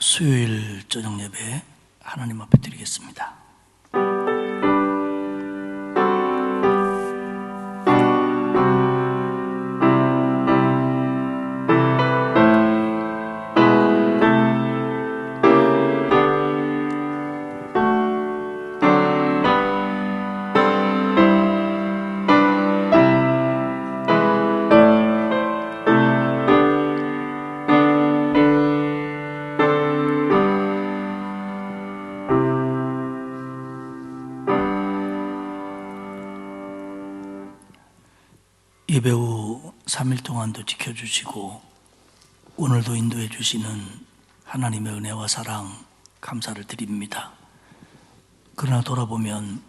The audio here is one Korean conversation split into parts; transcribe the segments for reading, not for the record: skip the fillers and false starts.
수요일 저녁 예배 하나님 앞에 드리겠습니다. 예배 후 3일 동안도 지켜주시고 오늘도 인도해 주시는 하나님의 은혜와 사랑 감사를 드립니다. 그러나 돌아보면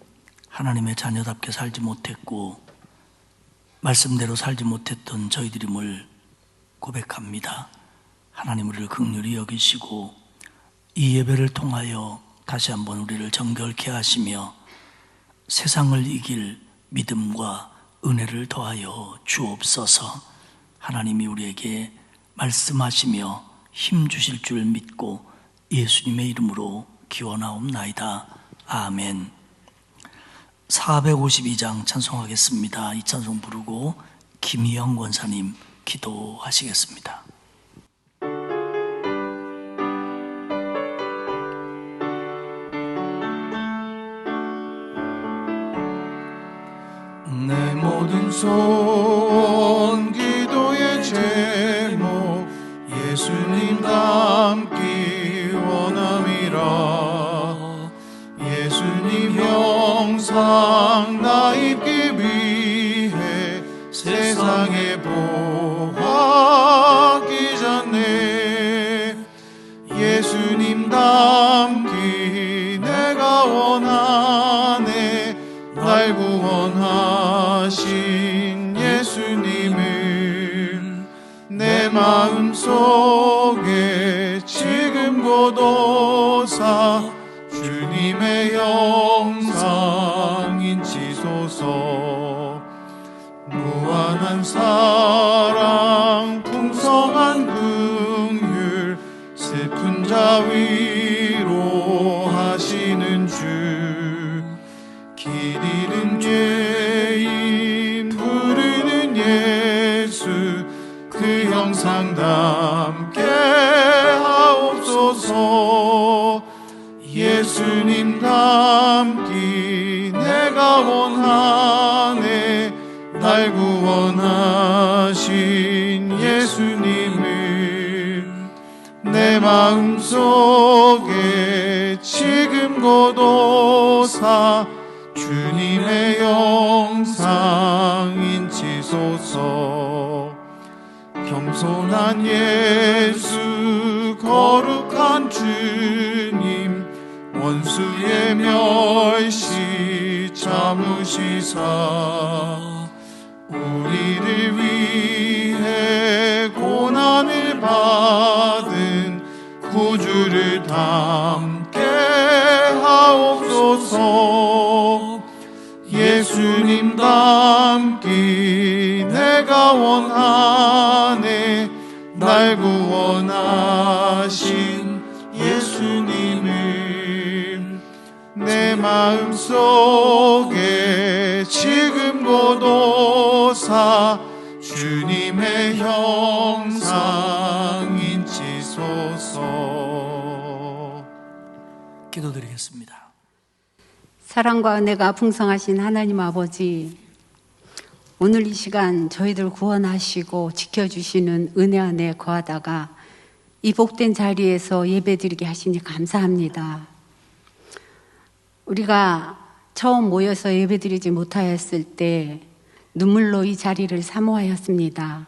하나님의 자녀답게 살지 못했고 말씀대로 살지 못했던 저희들임을 고백합니다. 하나님 우리를 긍휼히 여기시고 이 예배를 통하여 다시 한번 우리를 정결케 하시며 세상을 이길 믿음과 은혜를 더하여 주옵소서. 하나님이 우리에게 말씀하시며 힘 주실 줄 믿고 예수님의 이름으로 기원하옵나이다. 아멘. 452장 찬송하겠습니다. 이 찬송 부르고 김희영 권사님 기도하시겠습니다. 내 모든 소원 기도의 제목 예수님 닮기 원함이라. 예수님 형상 나 입기 위해 세상에 보았기 전에 예수님 닮기 내가 원하네. 날 구원하신 예수님을 내 마음속에 지금 고도사 주님의 영상 인치소서. 무한한 사랑 풍성한 긍휼 슬픈 자 위로 하시는 주. 길 잃은 죄인 부르는 예수 그 형상 담게 하옵소서. 예수님 닮기 내가 원하네. 날 구원하신 예수님을 내 마음속에 지금 고도사 주님의 영상 인치소서. 겸손한 예수 거룩한 주님 원수의 멸시 참으시사 우리를 위해 고난을 받은 구주를 담게 하옵소서. 예수님 닮기 내가 원하네. 날 구원하신 예수님을 내 마음속에 지금 고도사 주님의 형상 인치소서. 기도드리겠습니다. 사랑과 은혜가 풍성하신 하나님 아버지, 오늘 이 시간 저희들 구원하시고 지켜주시는 은혜 안에 거하다가 이 복된 자리에서 예배드리게 하시니 감사합니다. 우리가 처음 모여서 예배드리지 못하였을 때 눈물로 이 자리를 사모하였습니다.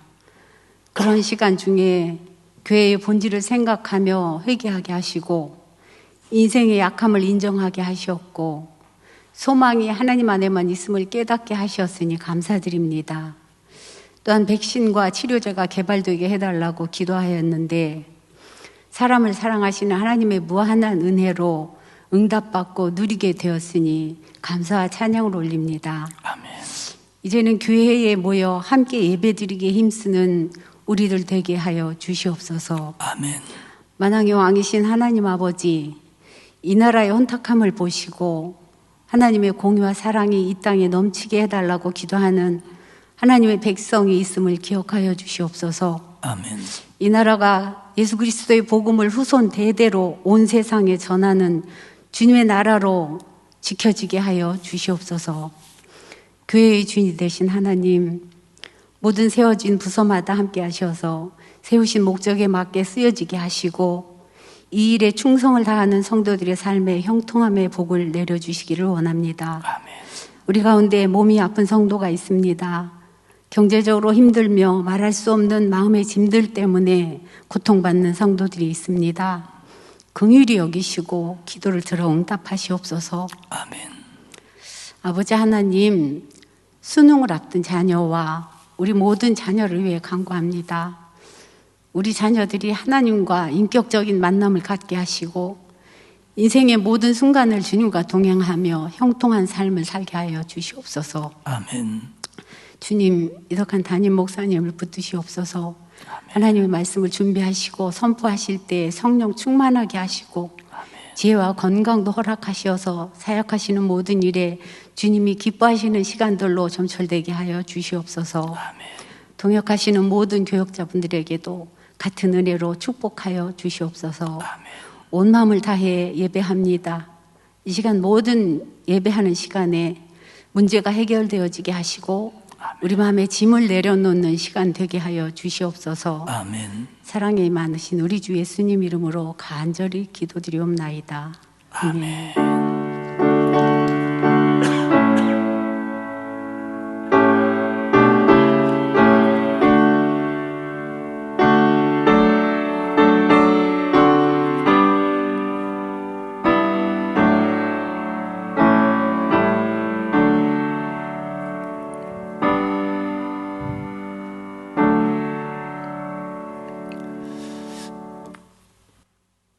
그런 시간 중에 교회의 본질을 생각하며 회개하게 하시고 인생의 약함을 인정하게 하셨고 소망이 하나님 안에만 있음을 깨닫게 하셨으니 감사드립니다. 또한 백신과 치료제가 개발되게 해달라고 기도하였는데 사람을 사랑하시는 하나님의 무한한 은혜로 응답받고 누리게 되었으니 감사와 찬양을 올립니다. 아멘. 이제는 교회에 모여 함께 예배드리기에 힘쓰는 우리들 되게 하여 주시옵소서. 아멘. 만왕의 왕이신 하나님 아버지, 이 나라의 혼탁함을 보시고 하나님의 공의와 사랑이 이 땅에 넘치게 해달라고 기도하는 하나님의 백성이 있음을 기억하여 주시옵소서. 아멘. 이 나라가 예수 그리스도의 복음을 후손 대대로 온 세상에 전하는 주님의 나라로 지켜지게 하여 주시옵소서. 교회의 주인이 되신 하나님, 모든 세워진 부서마다 함께 하셔서 세우신 목적에 맞게 쓰여지게 하시고 이 일에 충성을 다하는 성도들의 삶에 형통함의 복을 내려주시기를 원합니다. 아멘. 우리 가운데 몸이 아픈 성도가 있습니다. 경제적으로 힘들며 말할 수 없는 마음의 짐들 때문에 고통받는 성도들이 있습니다. 긍휼히 여기시고 기도를 들어 응답하시옵소서. 아멘. 아버지 하나님, 수능을 앞둔 자녀와 우리 모든 자녀를 위해 간구합니다. 우리 자녀들이 하나님과 인격적인 만남을 갖게 하시고 인생의 모든 순간을 주님과 동행하며 형통한 삶을 살게 하여 주시옵소서. 아멘. 주님, 이덕한 담임 목사님을 붙드시옵소서. 하나님의 말씀을 준비하시고 선포하실 때 성령 충만하게 하시고 지혜와 건강도 허락하셔서 사역하시는 모든 일에 주님이 기뻐하시는 시간들로 점철되게 하여 주시옵소서. 동역하시는 모든 교역자분들에게도 같은 은혜로 축복하여 주시옵소서. 온 마음을 다해 예배합니다. 이 시간 모든 예배하는 시간에 문제가 해결되어지게 하시고 우리 마음에 짐을 내려놓는 시간 되게 하여 주시옵소서. 아멘. 사랑이 많으신 우리 주 예수님 이름으로 간절히 기도드리옵나이다. 아멘.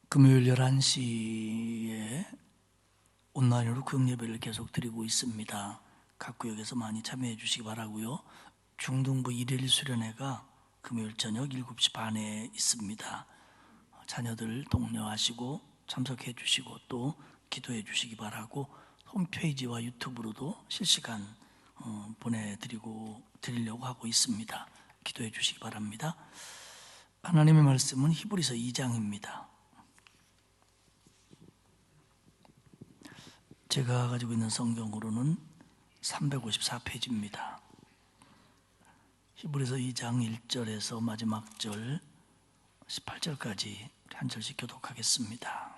금요일 11시에 온라인으로 긍예배를 계속 드리고 있습니다. 각 구역에서 많이 참여해 주시기 바라고요. 중등부 일일 수련회가 금요일 저녁 7시 반에 있습니다. 자녀들 독려하시고 참석해 주시고 또 기도해 주시기 바라고 홈페이지와 유튜브로도 실시간 드리려고 하고 있습니다. 기도해 주시기 바랍니다. 하나님의 말씀은 히브리서 2장입니다. 제가 가지고 있는 성경으로는 354페이지입니다. 히브리서 2장 1절에서 마지막 절 18절까지 한 절씩 교독하겠습니다.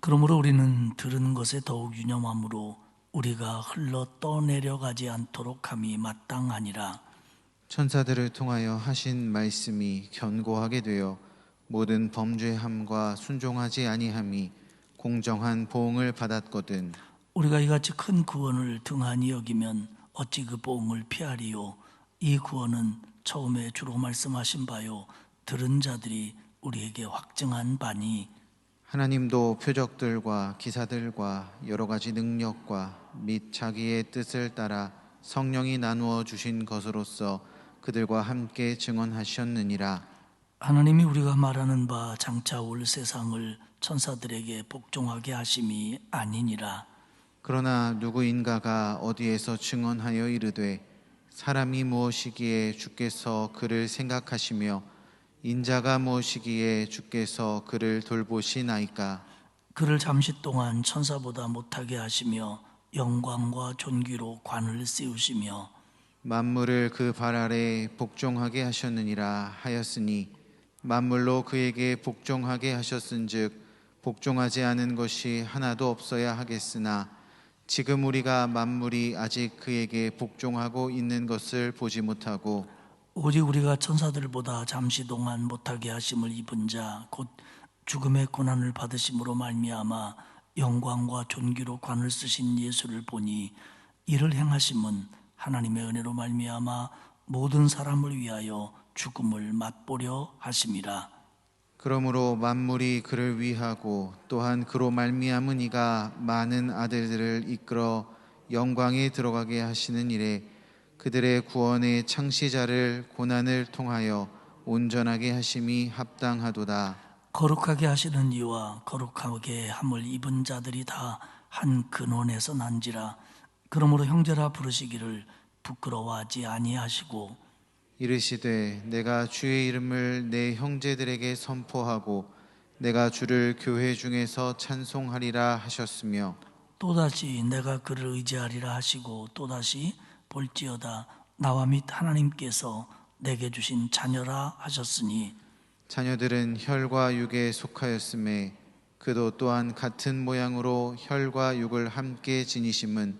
그러므로 우리는 들은 것에 더욱 유념함으로 우리가 흘러 떠내려가지 않도록 함이 마땅하니라. 천사들을 통하여 하신 말씀이 견고하게 되어 모든 범죄함과 순종하지 아니함이 공정한 보응을 받았거든. 우리가 이같이 큰 구원을 등한히 여기면 어찌 그 보응을 피하리요. 이 구원은 처음에 주로 말씀하신 바요 들은 자들이 우리에게 확증한 바니 하나님도 표적들과 기사들과 여러 가지 능력과 및 자기의 뜻을 따라 성령이 나누어 주신 것으로서 그들과 함께 증언하셨느니라. 하나님이 우리가 말하는 바 장차 올 세상을 천사들에게 복종하게 하심이 아니니라. 그러나 누구인가가 어디에서 증언하여 이르되 사람이 무엇이기에 주께서 그를 생각하시며 인자가 무엇이기에 주께서 그를 돌보시나이까. 그를 잠시 동안 천사보다 못하게 하시며 영광과 존귀로 관을 씌우시며 만물을 그 발 아래 복종하게 하셨느니라 하였으니 만물로 그에게 복종하게 하셨은즉 복종하지 않은 것이 하나도 없어야 하겠으나 지금 우리가 만물이 아직 그에게 복종하고 있는 것을 보지 못하고 오직 우리가 천사들보다 잠시 동안 못하게 하심을 입은 자 곧 죽음의 고난을 받으심으로 말미암아 영광과 존귀로 관을 쓰신 예수를 보니 이를 행하심은 하나님의 은혜로 말미암아 모든 사람을 위하여 죽음을 맛보려 하심이라. 그러므로 만물이 그를 위하고 또한 그로 말미암은 이가 많은 아들들을 이끌어 영광에 들어가게 하시는 일에 그들의 구원의 창시자를 고난을 통하여 온전하게 하심이 합당하도다. 거룩하게 하시는 이와 거룩하게 함을 입은 자들이 다 한 근원에서 난지라. 그러므로 형제라 부르시기를 부끄러워하지 아니하시고 이르시되 내가 주의 이름을 내 형제들에게 선포하고 내가 주를 교회 중에서 찬송하리라 하셨으며 또다시 내가 그를 의지하리라 하시고 또다시 볼지어다 나와 및 하나님께서 내게 주신 자녀라 하셨으니 자녀들은 혈과 육에 속하였음에 그도 또한 같은 모양으로 혈과 육을 함께 지니심은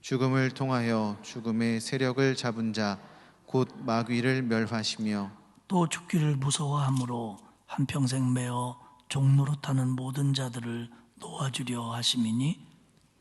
죽음을 통하여 죽음의 세력을 잡은 자 곧 마귀를 멸하시며 또 죽기를 무서워함으로 한평생 매어 종노릇하는 모든 자들을 놓아주려 하심이니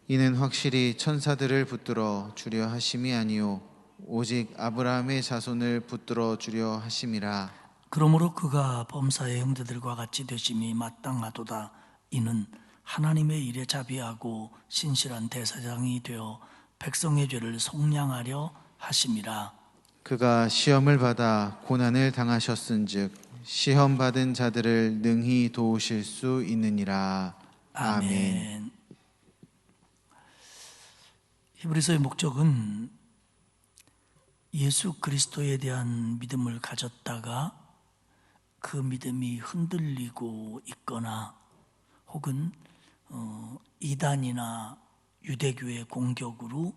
이는 확실히 천사들을 붙들어 주려 하심이 아니요 오직 아브라함의 자손을 붙들어 주려 하심이라. 그러므로 그가 범사의 형제들과 같이 되심이 마땅하도다. 이는 하나님의 일에 자비하고 신실한 대사장이 되어 백성의 죄를 속량하려 하심이라. 그가 시험을 받아 고난을 당하셨은즉 시험 받은 자들을 능히 도우실 수 있느니라. 아멘. 아멘. 히브리서의 목적은 예수 그리스도에 대한 믿음을 가졌다가 그 믿음이 흔들리고 있거나 혹은 이단이나 유대교의 공격으로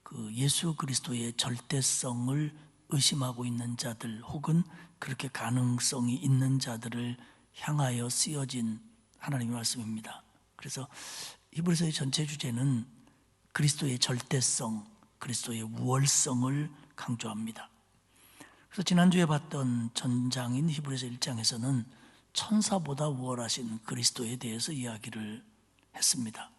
그 예수 그리스도의 절대성을 의심하고 있는 자들 혹은 그렇게 가능성이 있는 자들을 향하여 쓰여진 하나님의 말씀입니다. 그래서 히브리서의 전체 주제는 그리스도의 절대성, 그리스도의 우월성을 강조합니다. 그래서 지난주에 봤던 전장인 히브리서 1장에서는 천사보다 우월하신 그리스도에 대해서 이야기를 했습니다.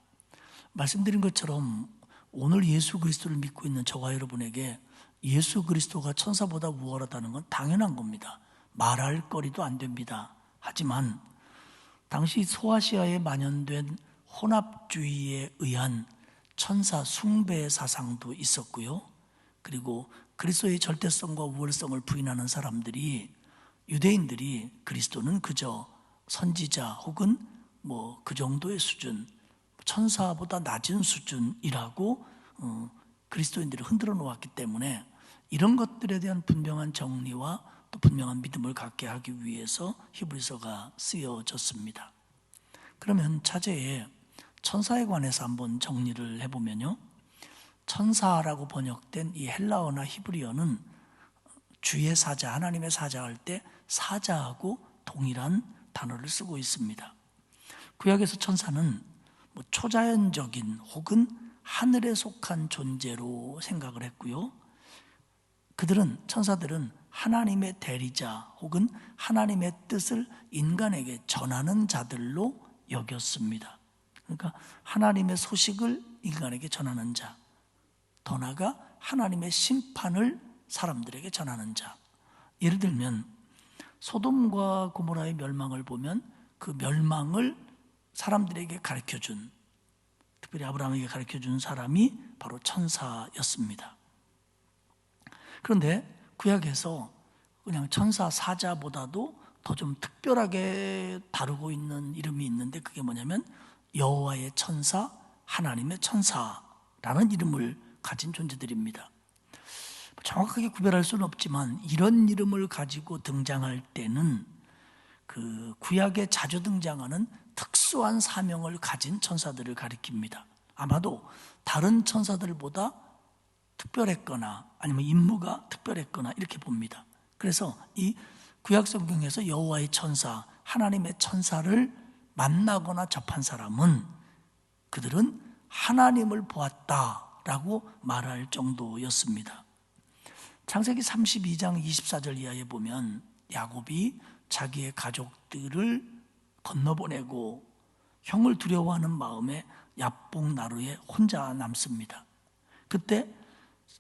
말씀드린 것처럼 오늘 예수 그리스도를 믿고 있는 저와 여러분에게 예수 그리스도가 천사보다 우월하다는 건 당연한 겁니다. 말할 거리도 안 됩니다. 하지만 당시 소아시아에 만연된 혼합주의에 의한 천사 숭배 사상도 있었고요. 그리고 그리스도의 절대성과 우월성을 부인하는 사람들이 유대인들이 그리스도는 그저 선지자 혹은 뭐 그 정도의 수준, 천사보다 낮은 수준이라고 그리스도인들을 흔들어 놓았기 때문에 이런 것들에 대한 분명한 정리와 또 분명한 믿음을 갖게 하기 위해서 히브리서가 쓰여졌습니다. 그러면 차제에 천사에 관해서 한번 정리를 해보면요. 천사라고 번역된 이 헬라어나 히브리어는 주의 사자, 하나님의 사자 할 때 사자하고 동일한 단어를 쓰고 있습니다. 구약에서 천사는 뭐 초자연적인 혹은 하늘에 속한 존재로 생각을 했고요. 천사들은 하나님의 대리자 혹은 하나님의 뜻을 인간에게 전하는 자들로 여겼습니다. 그러니까 하나님의 소식을 인간에게 전하는 자, 더 나아가 하나님의 심판을 사람들에게 전하는 자. 예를 들면 소돔과 고모라의 멸망을 보면 그 멸망을 사람들에게 가르쳐준, 특별히 아브라함에게 가르쳐준 사람이 바로 천사였습니다. 그런데 구약에서 그냥 천사 사자보다도 더 좀 특별하게 다루고 있는 이름이 있는데 그게 뭐냐면 여호와의 천사, 하나님의 천사라는 이름을 가진 존재들입니다. 정확하게 구별할 수는 없지만 이런 이름을 가지고 등장할 때는 그 구약에 자주 등장하는 특수한 사명을 가진 천사들을 가리킵니다. 아마도 다른 천사들보다 특별했거나 아니면 임무가 특별했거나 이렇게 봅니다. 그래서 이 구약 성경에서 여호와의 천사, 하나님의 천사를 만나거나 접한 사람은 그들은 하나님을 보았다라고 말할 정도였습니다. 창세기 32장 24절 이하에 보면 야곱이 자기의 가족들을 건너보내고 형을 두려워하는 마음에 야복 나루에 혼자 남습니다. 그때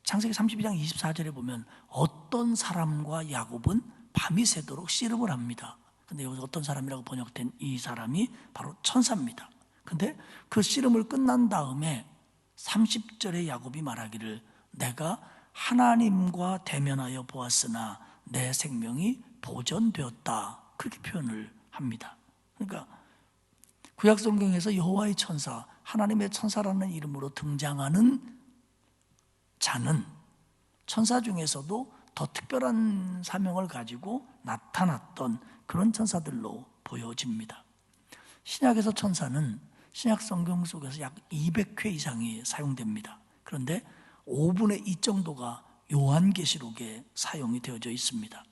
창세기 32장 24절에 보면 어떤 사람과 야곱은 밤이 새도록 씨름을 합니다. 근데 여기서 어떤 사람이라고 번역된 이 사람이 바로 천사입니다. 근데 그 씨름을 끝난 다음에 30절에 야곱이 말하기를 내가 하나님과 대면하여 보았으나 내 생명이 도전되었다, 그렇게 표현을 합니다. 그러니까 구약 성경에서 여호와의 천사, 하나님의 천사라는 이름으로 등장하는 자는 천사 중에서도 더 특별한 사명을 가지고 나타났던 그런 천사들로 보여집니다. 신약에서 천사는 신약 성경 속에서 약 200회 이상이 사용됩니다. 그런데 5분의 2 정도가 요한계시록에 사용이 되어져 있습니다.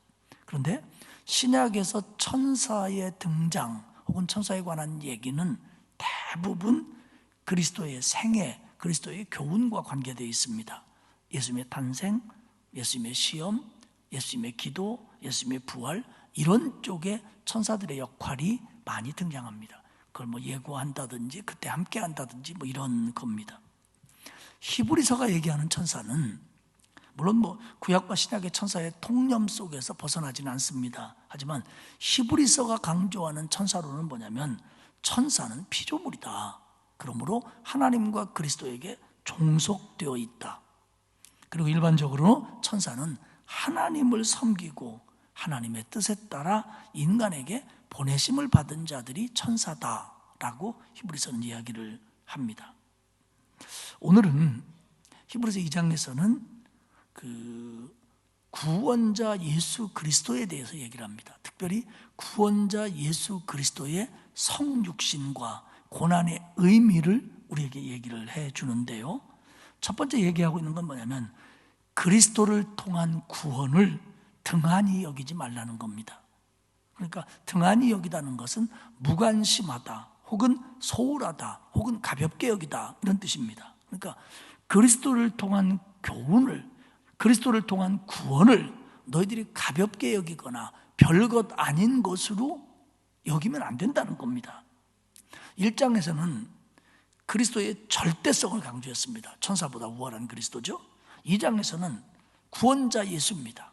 그런데 신약에서 천사의 등장 혹은 천사에 관한 얘기는 대부분 그리스도의 생애, 그리스도의 교훈과 관계되어 있습니다. 예수님의 탄생, 예수님의 시험, 예수님의 기도, 예수님의 부활, 이런 쪽에 천사들의 역할이 많이 등장합니다. 그걸 뭐 예고한다든지 그때 함께 한다든지 뭐 이런 겁니다. 히브리서가 얘기하는 천사는 물론 뭐 구약과 신약의 천사의 통념 속에서 벗어나지는 않습니다. 하지만 히브리서가 강조하는 천사로는 뭐냐면 천사는 피조물이다. 그러므로 하나님과 그리스도에게 종속되어 있다. 그리고 일반적으로 천사는 하나님을 섬기고 하나님의 뜻에 따라 인간에게 보내심을 받은 자들이 천사다라고 히브리서는 이야기를 합니다. 오늘은 히브리서 2장에서는 그 구원자 예수 그리스도에 대해서 얘기를 합니다. 특별히 구원자 예수 그리스도의 성육신과 고난의 의미를 우리에게 얘기를 해 주는데요. 첫 번째 얘기하고 있는 건 뭐냐면 그리스도를 통한 구원을 등한히 여기지 말라는 겁니다. 그러니까 등한히 여기다는 것은 무관심하다 혹은 소홀하다 혹은 가볍게 여기다 이런 뜻입니다. 그러니까 그리스도를 통한 교훈을, 그리스도를 통한 구원을 너희들이 가볍게 여기거나 별것 아닌 것으로 여기면 안 된다는 겁니다. 1장에서는 그리스도의 절대성을 강조했습니다. 천사보다 우월한 그리스도죠. 2장에서는 구원자 예수입니다.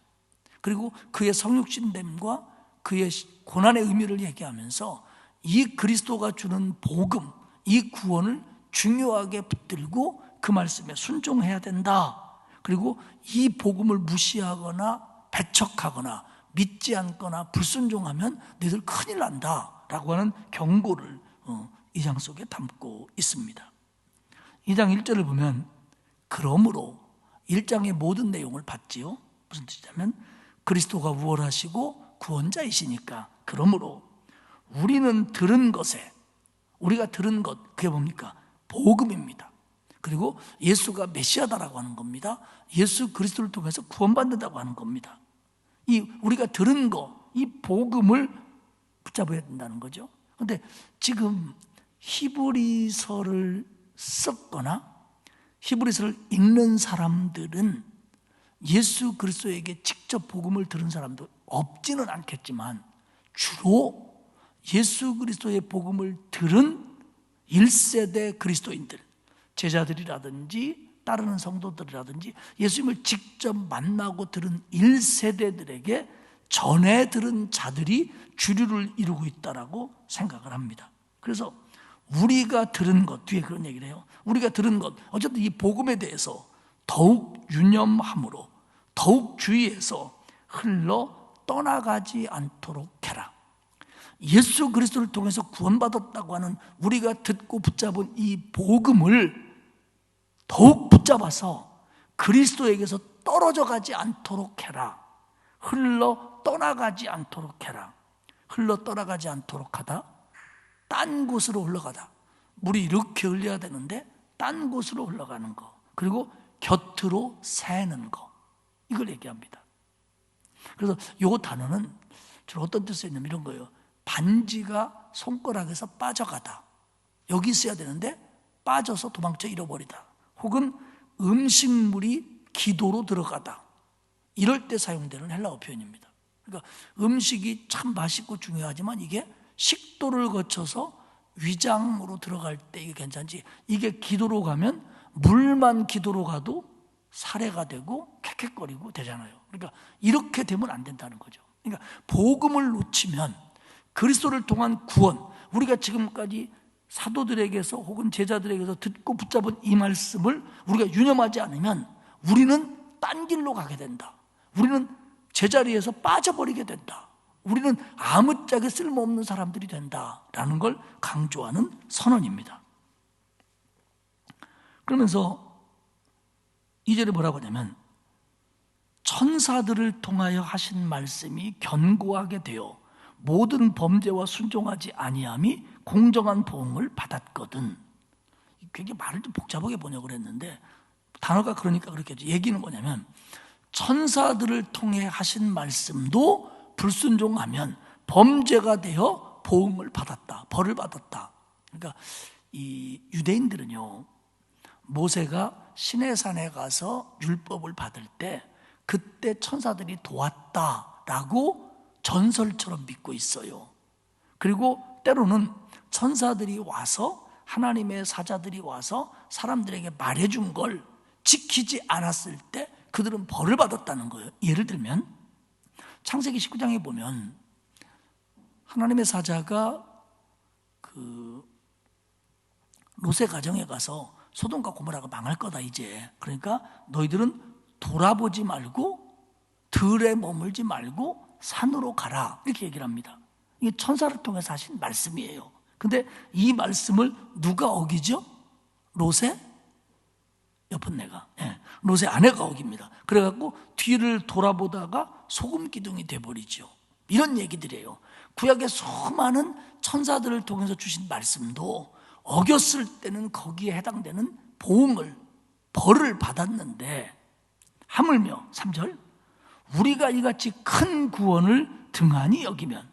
그리고 그의 성육신됨과 그의 고난의 의미를 얘기하면서 이 그리스도가 주는 복음, 이 구원을 중요하게 붙들고 그 말씀에 순종해야 된다. 그리고 이 복음을 무시하거나 배척하거나 믿지 않거나 불순종하면 너희들 큰일 난다 라고 하는 경고를 2장 속에 담고 있습니다. 2장 1절을 보면 그러므로 1장의 모든 내용을 봤지요. 무슨 뜻이냐면 그리스도가 우월하시고 구원자이시니까 그러므로 우리는 들은 것에, 우리가 들은 것 그게 뭡니까? 복음입니다. 그리고 예수가 메시아다라고 하는 겁니다. 예수 그리스도를 통해서 구원받는다고 하는 겁니다. 이 우리가 들은 거, 이 복음을 붙잡아야 된다는 거죠. 그런데 지금 히브리서를 썼거나 히브리서를 읽는 사람들은 예수 그리스도에게 직접 복음을 들은 사람도 없지는 않겠지만 주로 예수 그리스도의 복음을 들은 1세대 그리스도인들, 제자들이라든지 따르는 성도들이라든지 예수님을 직접 만나고 들은 1세대들에게 전해 들은 자들이 주류를 이루고 있다라고 생각을 합니다. 그래서 우리가 들은 것, 뒤에 그런 얘기를 해요. 우리가 들은 것, 어쨌든 이 복음에 대해서 더욱 유념함으로 더욱 주의해서 흘러 떠나가지 않도록 해라. 예수 그리스도를 통해서 구원받았다고 하는 우리가 듣고 붙잡은 이 복음을 더욱 붙잡아서 그리스도에게서 떨어져 가지 않도록 해라. 흘러 떠나가지 않도록 해라. 흘러 떠나가지 않도록 하다. 딴 곳으로 흘러가다. 물이 이렇게 흘려야 되는데 딴 곳으로 흘러가는 거. 그리고 곁으로 새는 거. 이걸 얘기합니다. 그래서 이 단어는 주로 어떤 뜻이 있냐면 이런 거예요. 반지가 손가락에서 빠져가다. 여기 있어야 되는데 빠져서 도망쳐 잃어버리다. 혹은 음식물이 기도로 들어가다. 이럴 때 사용되는 헬라어 표현입니다. 그러니까 음식이 참 맛있고 중요하지만 이게 식도를 거쳐서 위장으로 들어갈 때 이게 괜찮지. 이게 기도로 가면 물만 기도로 가도 살해가 되고 캑캑거리고 되잖아요. 그러니까 이렇게 되면 안 된다는 거죠. 그러니까 복음을 놓치면 그리스도를 통한 구원, 우리가 지금까지 사도들에게서 혹은 제자들에게서 듣고 붙잡은 이 말씀을 우리가 유념하지 않으면 우리는 딴 길로 가게 된다. 우리는 제자리에서 빠져버리게 된다. 우리는 아무짝에 쓸모없는 사람들이 된다라는 걸 강조하는 선언입니다. 그러면서 2절에 뭐라고 하냐면 천사들을 통하여 하신 말씀이 견고하게 되어 모든 범죄와 순종하지 아니함이 공정한 보응을 받았거든. 굉장히 말을 좀 복잡하게 번역을 했는데 단어가 그러니까 그렇게 하죠. 얘기는 뭐냐면 천사들을 통해 하신 말씀도 불순종하면 범죄가 되어 보응을 받았다, 벌을 받았다. 그러니까 이 유대인들은요, 모세가 시내산에 가서 율법을 받을 때 그때 천사들이 도왔다라고 전설처럼 믿고 있어요. 그리고 때로는 천사들이 와서, 하나님의 사자들이 와서 사람들에게 말해준 걸 지키지 않았을 때 그들은 벌을 받았다는 거예요. 예를 들면 창세기 19장에 보면 하나님의 사자가 그 롯의 가정에 가서 소돔과 고모라가 망할 거다 이제, 그러니까 너희들은 돌아보지 말고 들에 머물지 말고 산으로 가라, 이렇게 얘기를 합니다. 이게 천사를 통해서 하신 말씀이에요. 근데 이 말씀을 누가 어기죠? 롯의 여pon네가, 롯의 아내가 어깁니다. 그래갖고 뒤를 돌아보다가 소금 기둥이 돼버리죠. 이런 얘기들이에요. 구약의 수많은 천사들을 통해서 주신 말씀도 어겼을 때는 거기에 해당되는 보응을, 벌을 받았는데, 하물며 3절 우리가 이같이 큰 구원을 등한히 여기면,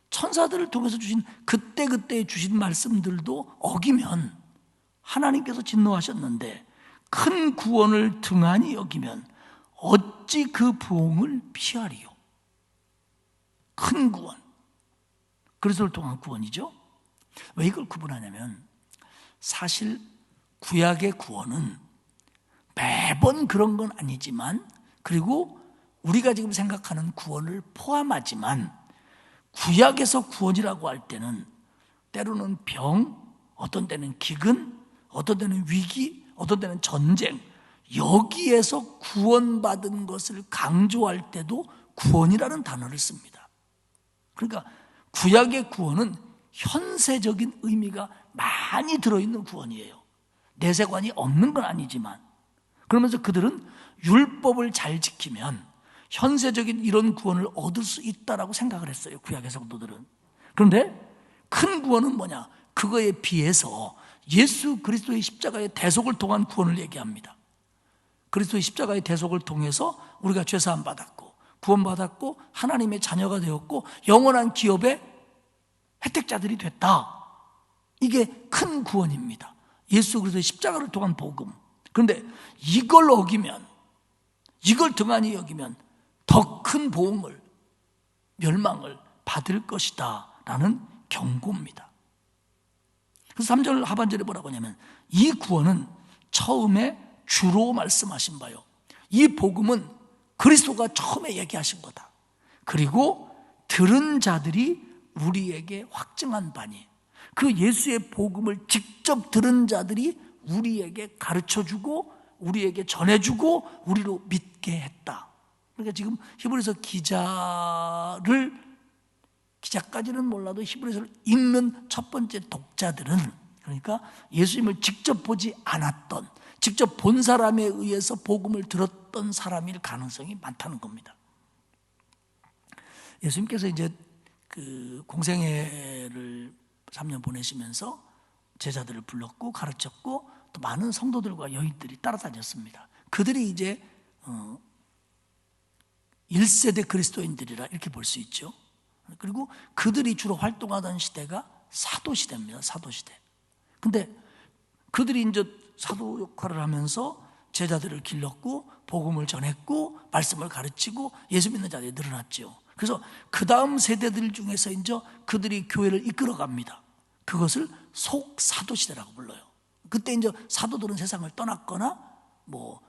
천사들을 통해서 주신 그때그때 주신 말씀들도 어기면 하나님께서 진노하셨는데 큰 구원을 등한히 여기면 어찌 그 보응을 피하리요. 큰 구원, 그리스도를 통한 구원이죠. 왜 이걸 구분하냐면 사실 구약의 구원은 매번 그런 건 아니지만, 그리고 우리가 지금 생각하는 구원을 포함하지만, 구약에서 구원이라고 할 때는 때로는 병, 어떤 때는 기근, 어떤 때는 위기, 어떤 때는 전쟁, 여기에서 구원받은 것을 강조할 때도 구원이라는 단어를 씁니다. 그러니까 구약의 구원은 현세적인 의미가 많이 들어있는 구원이에요. 내세관이 없는 건 아니지만, 그러면서 그들은 율법을 잘 지키면 현세적인 이런 구원을 얻을 수 있다라고 생각을 했어요, 구약의 성도들은. 그런데 큰 구원은 뭐냐? 그거에 비해서 예수 그리스도의 십자가의 대속을 통한 구원을 얘기합니다. 그리스도의 십자가의 대속을 통해서 우리가 죄사함 받았고 구원받았고 하나님의 자녀가 되었고 영원한 기업의 혜택자들이 됐다. 이게 큰 구원입니다. 예수 그리스도의 십자가를 통한 복음. 그런데 이걸 어기면, 이걸 등한히 여기면 더 큰 보응을, 멸망을 받을 것이다 라는 경고입니다. 그래서 3절 하반절에 뭐라고 하냐면 이 구원은 처음에 주로 말씀하신 바요, 이 복음은 그리스도가 처음에 얘기하신 거다. 그리고 들은 자들이 우리에게 확증한 바니, 그 예수의 복음을 직접 들은 자들이 우리에게 가르쳐주고 우리에게 전해주고 우리로 믿게 했다. 그러니까 지금 히브리서 기자까지는 몰라도 히브리서를 읽는 첫 번째 독자들은, 그러니까 예수님을 직접 보지 않았던, 직접 본 사람에 의해서 복음을 들었던 사람일 가능성이 많다는 겁니다. 예수님께서 이제 그 공생애를 3년 보내시면서 제자들을 불렀고 가르쳤고 또 많은 성도들과 여인들이 따라다녔습니다. 그들이 이제 1세대 그리스도인들이라 이렇게 볼 수 있죠. 그리고 그들이 주로 활동하던 시대가 사도시대입니다. 사도시대. 근데 그들이 이제 사도 역할을 하면서 제자들을 길렀고 복음을 전했고 말씀을 가르치고 예수 믿는 자들이 늘어났죠. 그래서 그 다음 세대들 중에서 이제 그들이 교회를 이끌어갑니다. 그것을 속사도시대라고 불러요. 그때 이제 사도들은 세상을 떠났거나 뭐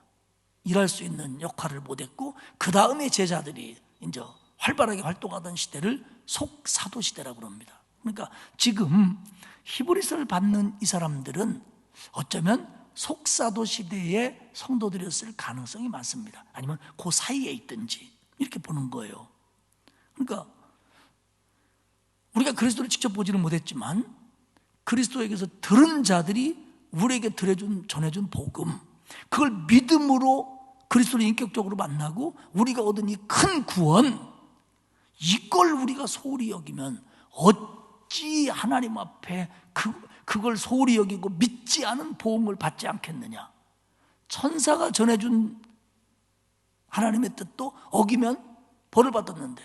일할 수 있는 역할을 못했고 그 다음에 제자들이 이제 활발하게 활동하던 시대를 속사도시대라고 합니다. 그러니까 지금 히브리서를 받는 이 사람들은 어쩌면 속사도시대의 성도들이었을 가능성이 많습니다. 아니면 그 사이에 있든지 이렇게 보는 거예요. 그러니까 우리가 그리스도를 직접 보지는 못했지만 그리스도에게서 들은 자들이 우리에게 전해준 복음, 그걸 믿음으로 그리스도를 인격적으로 만나고 우리가 얻은 이 큰 구원, 이걸 우리가 소홀히 여기면 어찌 하나님 앞에 그걸 소홀히 여기고 믿지 않은 복음을 받지 않겠느냐. 천사가 전해준 하나님의 뜻도 어기면 벌을 받았는데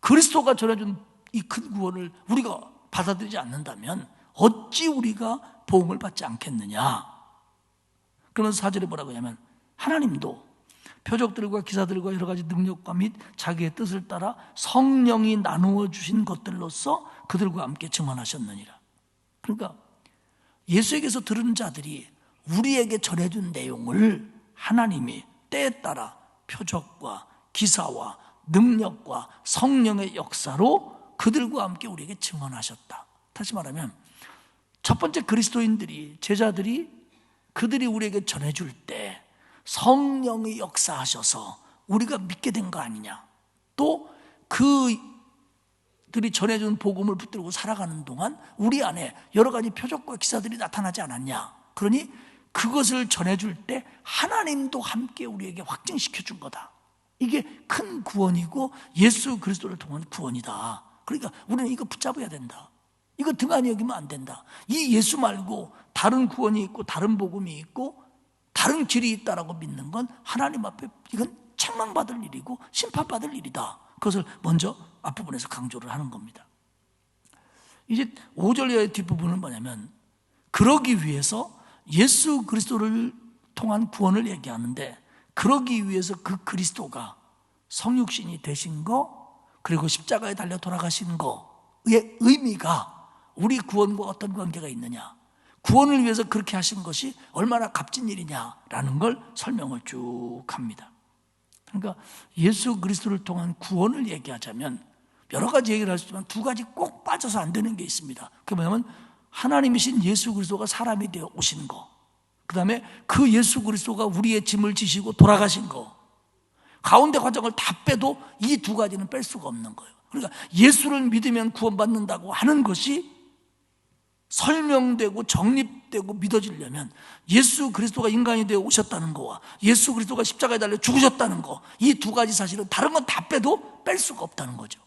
그리스도가 전해준 이 큰 구원을 우리가 받아들이지 않는다면 어찌 우리가 복음을 받지 않겠느냐. 그러면서 4절에 뭐라고 하냐면 하나님도 표적들과 기사들과 여러 가지 능력과 및 자기의 뜻을 따라 성령이 나누어 주신 것들로서 그들과 함께 증언하셨느니라. 그러니까 예수에게서 들은 자들이 우리에게 전해준 내용을 하나님이 때에 따라 표적과 기사와 능력과 성령의 역사로 그들과 함께 우리에게 증언하셨다. 다시 말하면 첫 번째 그리스도인들이, 제자들이 그들이 우리에게 전해줄 때 성령이 역사하셔서 우리가 믿게 된 거 아니냐. 또 그들이 전해준 복음을 붙들고 살아가는 동안 우리 안에 여러 가지 표적과 기사들이 나타나지 않았냐. 그러니 그것을 전해줄 때 하나님도 함께 우리에게 확증시켜 준 거다. 이게 큰 구원이고 예수 그리스도를 통한 구원이다. 그러니까 우리는 이거 붙잡아야 된다. 이거 등한히 여기면 안 된다. 이 예수 말고 다른 구원이 있고 다른 복음이 있고 다른 길이 있다라고 믿는 건 하나님 앞에 이건 책망받을 일이고 심판받을 일이다. 그것을 먼저 앞부분에서 강조를 하는 겁니다. 이제 5절 이하의 뒷부분은 뭐냐면 그러기 위해서 예수 그리스도를 통한 구원을 얘기하는데 그러기 위해서 그 그리스도가 성육신이 되신 거 그리고 십자가에 달려 돌아가신 거의 의미가 우리 구원과 어떤 관계가 있느냐, 구원을 위해서 그렇게 하신 것이 얼마나 값진 일이냐라는 걸 설명을 쭉 합니다. 그러니까 예수 그리스도를 통한 구원을 얘기하자면 여러 가지 얘기를 할 수 있지만 두 가지 꼭 빠져서 안 되는 게 있습니다. 그게 뭐냐면 하나님이신 예수 그리스도가 사람이 되어 오신 거, 그 다음에 그 예수 그리스도가 우리의 짐을 지시고 돌아가신 거, 가운데 과정을 다 빼도 이 두 가지는 뺄 수가 없는 거예요. 그러니까 예수를 믿으면 구원받는다고 하는 것이 설명되고 정립되고 믿어지려면 예수 그리스도가 인간이 되어 오셨다는 거와 예수 그리스도가 십자가에 달려 죽으셨다는 거, 이 두 가지 사실은 다른 건 다 빼도 뺄 수가 없다는 거죠.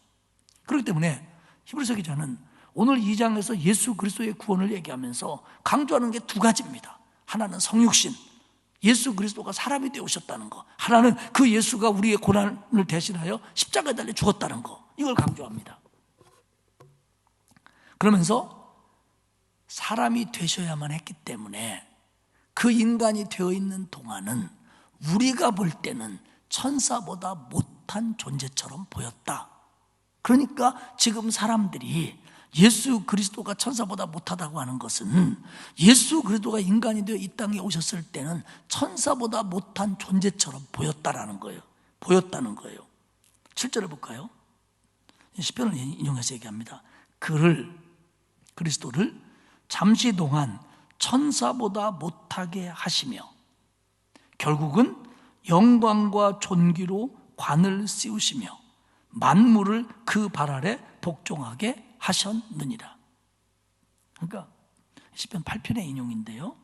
그렇기 때문에 히브리서 기자는 오늘 2장에서 예수 그리스도의 구원을 얘기하면서 강조하는 게 두 가지입니다. 하나는 성육신, 예수 그리스도가 사람이 되어 오셨다는 거, 하나는 그 예수가 우리의 고난을 대신하여 십자가에 달려 죽었다는 거, 이걸 강조합니다. 그러면서 사람이 되셔야만 했기 때문에 그 인간이 되어 있는 동안은 우리가 볼 때는 천사보다 못한 존재처럼 보였다. 그러니까 지금 사람들이 예수 그리스도가 천사보다 못하다고 하는 것은 예수 그리스도가 인간이 되어 이 땅에 오셨을 때는 천사보다 못한 존재처럼 보였다는 거예요. 7절을 볼까요? 시편을 인용해서 얘기합니다. 그리스도를 잠시 동안 천사보다 못하게 하시며 결국은 영광과 존귀로 관을 씌우시며 만물을 그 발 아래 복종하게 하셨느니라. 그러니까 시편 8편의 인용인데요,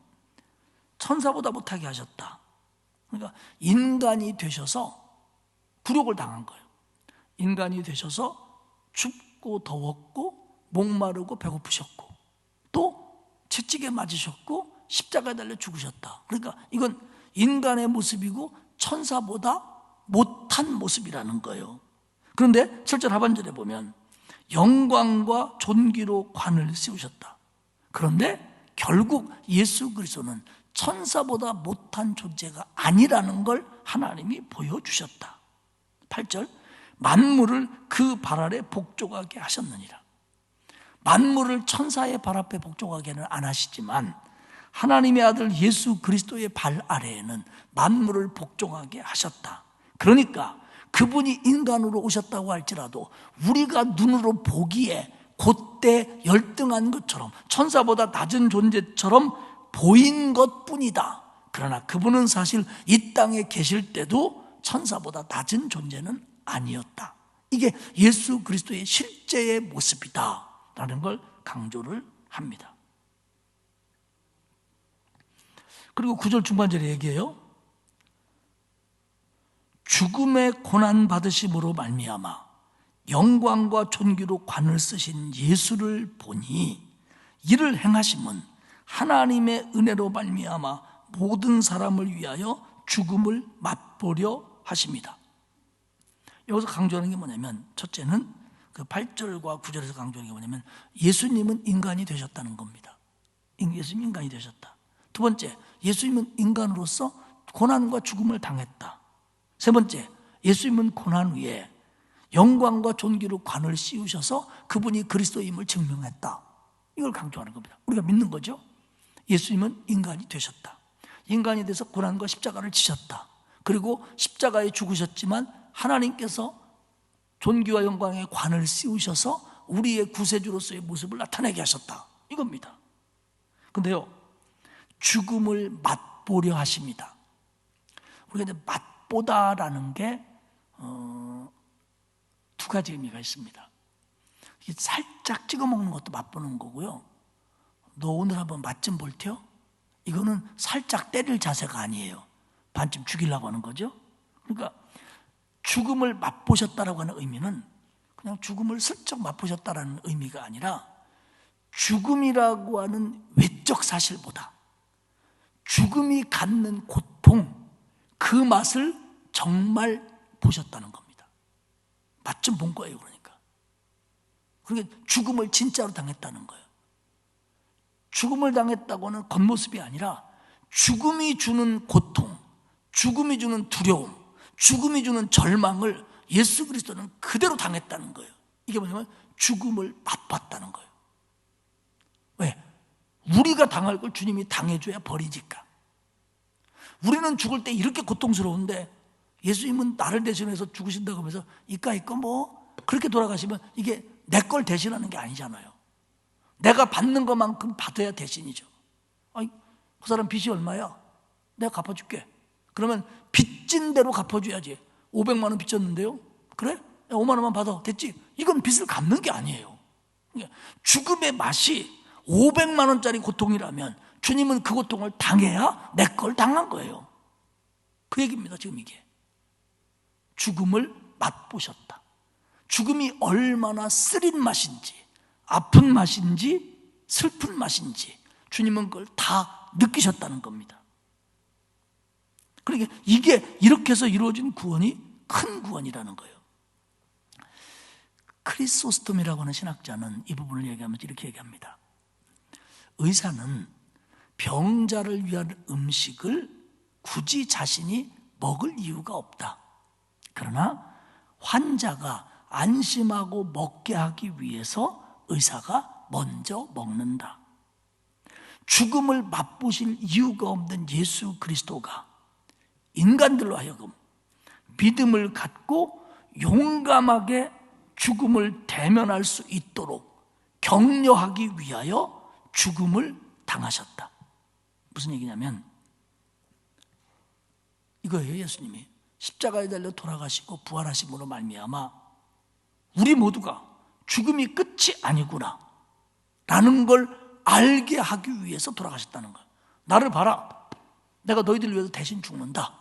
천사보다 못하게 하셨다. 그러니까 인간이 되셔서 굴욕을 당한 거예요. 인간이 되셔서 춥고 더웠고 목마르고 배고프셨고 또 채찍에 맞으셨고 십자가에 달려 죽으셨다. 그러니까 이건 인간의 모습이고 천사보다 못한 모습이라는 거예요. 그런데 7절 하반절에 보면 영광과 존귀로 관을 씌우셨다. 그런데 결국 예수 그리스도는 천사보다 못한 존재가 아니라는 걸 하나님이 보여주셨다. 8절 만물을 그 발 아래 복종하게 하셨느니라. 만물을 천사의 발 앞에 복종하게는 안 하시지만 하나님의 아들 예수 그리스도의 발 아래에는 만물을 복종하게 하셨다. 그러니까 그분이 인간으로 오셨다고 할지라도 우리가 눈으로 보기에 곧대 열등한 것처럼 천사보다 낮은 존재처럼 보인 것뿐이다. 그러나 그분은 사실 이 땅에 계실 때도 천사보다 낮은 존재는 아니었다. 이게 예수 그리스도의 실제의 모습이다라는 걸 강조를 합니다. 그리고 9절 중반절에 얘기해요. 죽음의 고난 받으심으로 말미암아 영광과 존귀로 관을 쓰신 예수를 보니 이를 행하심은 하나님의 은혜로 말미암아 모든 사람을 위하여 죽음을 맛보려 하십니다. 여기서 강조하는 게 뭐냐면, 첫째는 그 8절과 9절에서 강조하는 게 뭐냐면 예수님은 인간이 되셨다는 겁니다. 예수님 인간이 되셨다. 두 번째, 예수님은 인간으로서 고난과 죽음을 당했다. 세 번째, 예수님은 고난 후에 영광과 존귀로 관을 씌우셔서 그분이 그리스도임을 증명했다. 이걸 강조하는 겁니다. 우리가 믿는 거죠. 예수님은 인간이 되셨다. 인간이 돼서 고난과 십자가를 지셨다. 그리고 십자가에 죽으셨지만 하나님께서 존귀와 영광의 관을 씌우셔서 우리의 구세주로서의 모습을 나타내게 하셨다. 이겁니다. 근데요, 죽음을 맛보려 하십니다. 우리가 이제 맛보다라는 게 두 가지 의미가 있습니다. 살짝 찍어 먹는 것도 맛보는 거고요. 너 오늘 한번 맛 좀 볼 테요? 이거는 살짝 때릴 자세가 아니에요. 반쯤 죽이려고 하는 거죠. 그러니까 죽음을 맛보셨다라고 하는 의미는 그냥 죽음을 슬쩍 맛보셨다라는 의미가 아니라 죽음이라고 하는 외적 사실보다 죽음이 갖는 고통, 그 맛을 정말 보셨다는 겁니다. 맛 좀 본 거예요. 그러니까 죽음을 진짜로 당했다는 거예요. 죽음을 당했다고는 겉모습이 아니라 죽음이 주는 고통, 죽음이 주는 두려움, 죽음이 주는 절망을 예수 그리스도는 그대로 당했다는 거예요. 이게 뭐냐면 죽음을 맛봤다는 거예요. 왜? 우리가 당할 걸 주님이 당해줘야 버리니까. 우리는 죽을 때 이렇게 고통스러운데 예수님은 나를 대신해서 죽으신다고 하면서 이까 뭐 그렇게 돌아가시면 이게 내 걸 대신하는 게 아니잖아요. 내가 받는 것만큼 받아야 대신이죠. 아니, 그 사람 빚이 얼마야? 내가 갚아줄게. 그러면 빚진 대로 갚아줘야지. 500만 원 빚졌는데요? 그래? 5만 원만 받아. 됐지? 이건 빚을 갚는 게 아니에요. 죽음의 맛이 500만 원짜리 고통이라면 주님은 그 고통을 당해야 내 걸 당한 거예요. 그 얘기입니다. 지금 이게 죽음을 맛보셨다. 죽음이 얼마나 쓰린 맛인지, 아픈 맛인지, 슬픈 맛인지 주님은 그걸 다 느끼셨다는 겁니다. 그러니까 이게 이렇게 해서 이루어진 구원이 큰 구원이라는 거예요. 크리소스톰이라고 하는 신학자는 이 부분을 얘기하면서 이렇게 얘기합니다. 의사는 병자를 위한 음식을 굳이 자신이 먹을 이유가 없다. 그러나 환자가 안심하고 먹게 하기 위해서 의사가 먼저 먹는다. 죽음을 맛보실 이유가 없는 예수 그리스도가 인간들로 하여금 믿음을 갖고 용감하게 죽음을 대면할 수 있도록 격려하기 위하여 죽음을 당하셨다. 무슨 얘기냐면 이거예요. 예수님이 십자가에 달려 돌아가시고 부활하심으로 말미암아 우리 모두가 죽음이 끝이 아니구나 라는 걸 알게 하기 위해서 돌아가셨다는 거예요. 나를 봐라. 내가 너희들 위해서 대신 죽는다.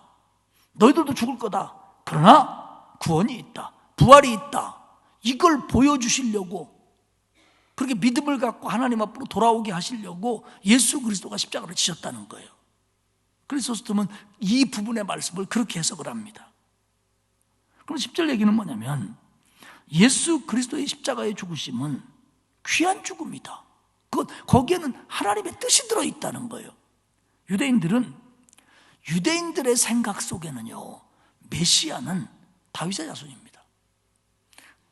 너희들도 죽을 거다. 그러나 구원이 있다. 부활이 있다. 이걸 보여주시려고, 그렇게 믿음을 갖고 하나님 앞으로 돌아오게 하시려고 예수 그리스도가 십자가를 지셨다는 거예요. 크리소스톰은 이 부분의 말씀을 그렇게 해석을 합니다. 그럼 10절 얘기는 뭐냐면 예수 그리스도의 십자가의 죽으심은 귀한 죽음이다. 거기에는 하나님의 뜻이 들어있다는 거예요. 유대인들의 생각 속에는요, 메시아는 다윗의 자손입니다.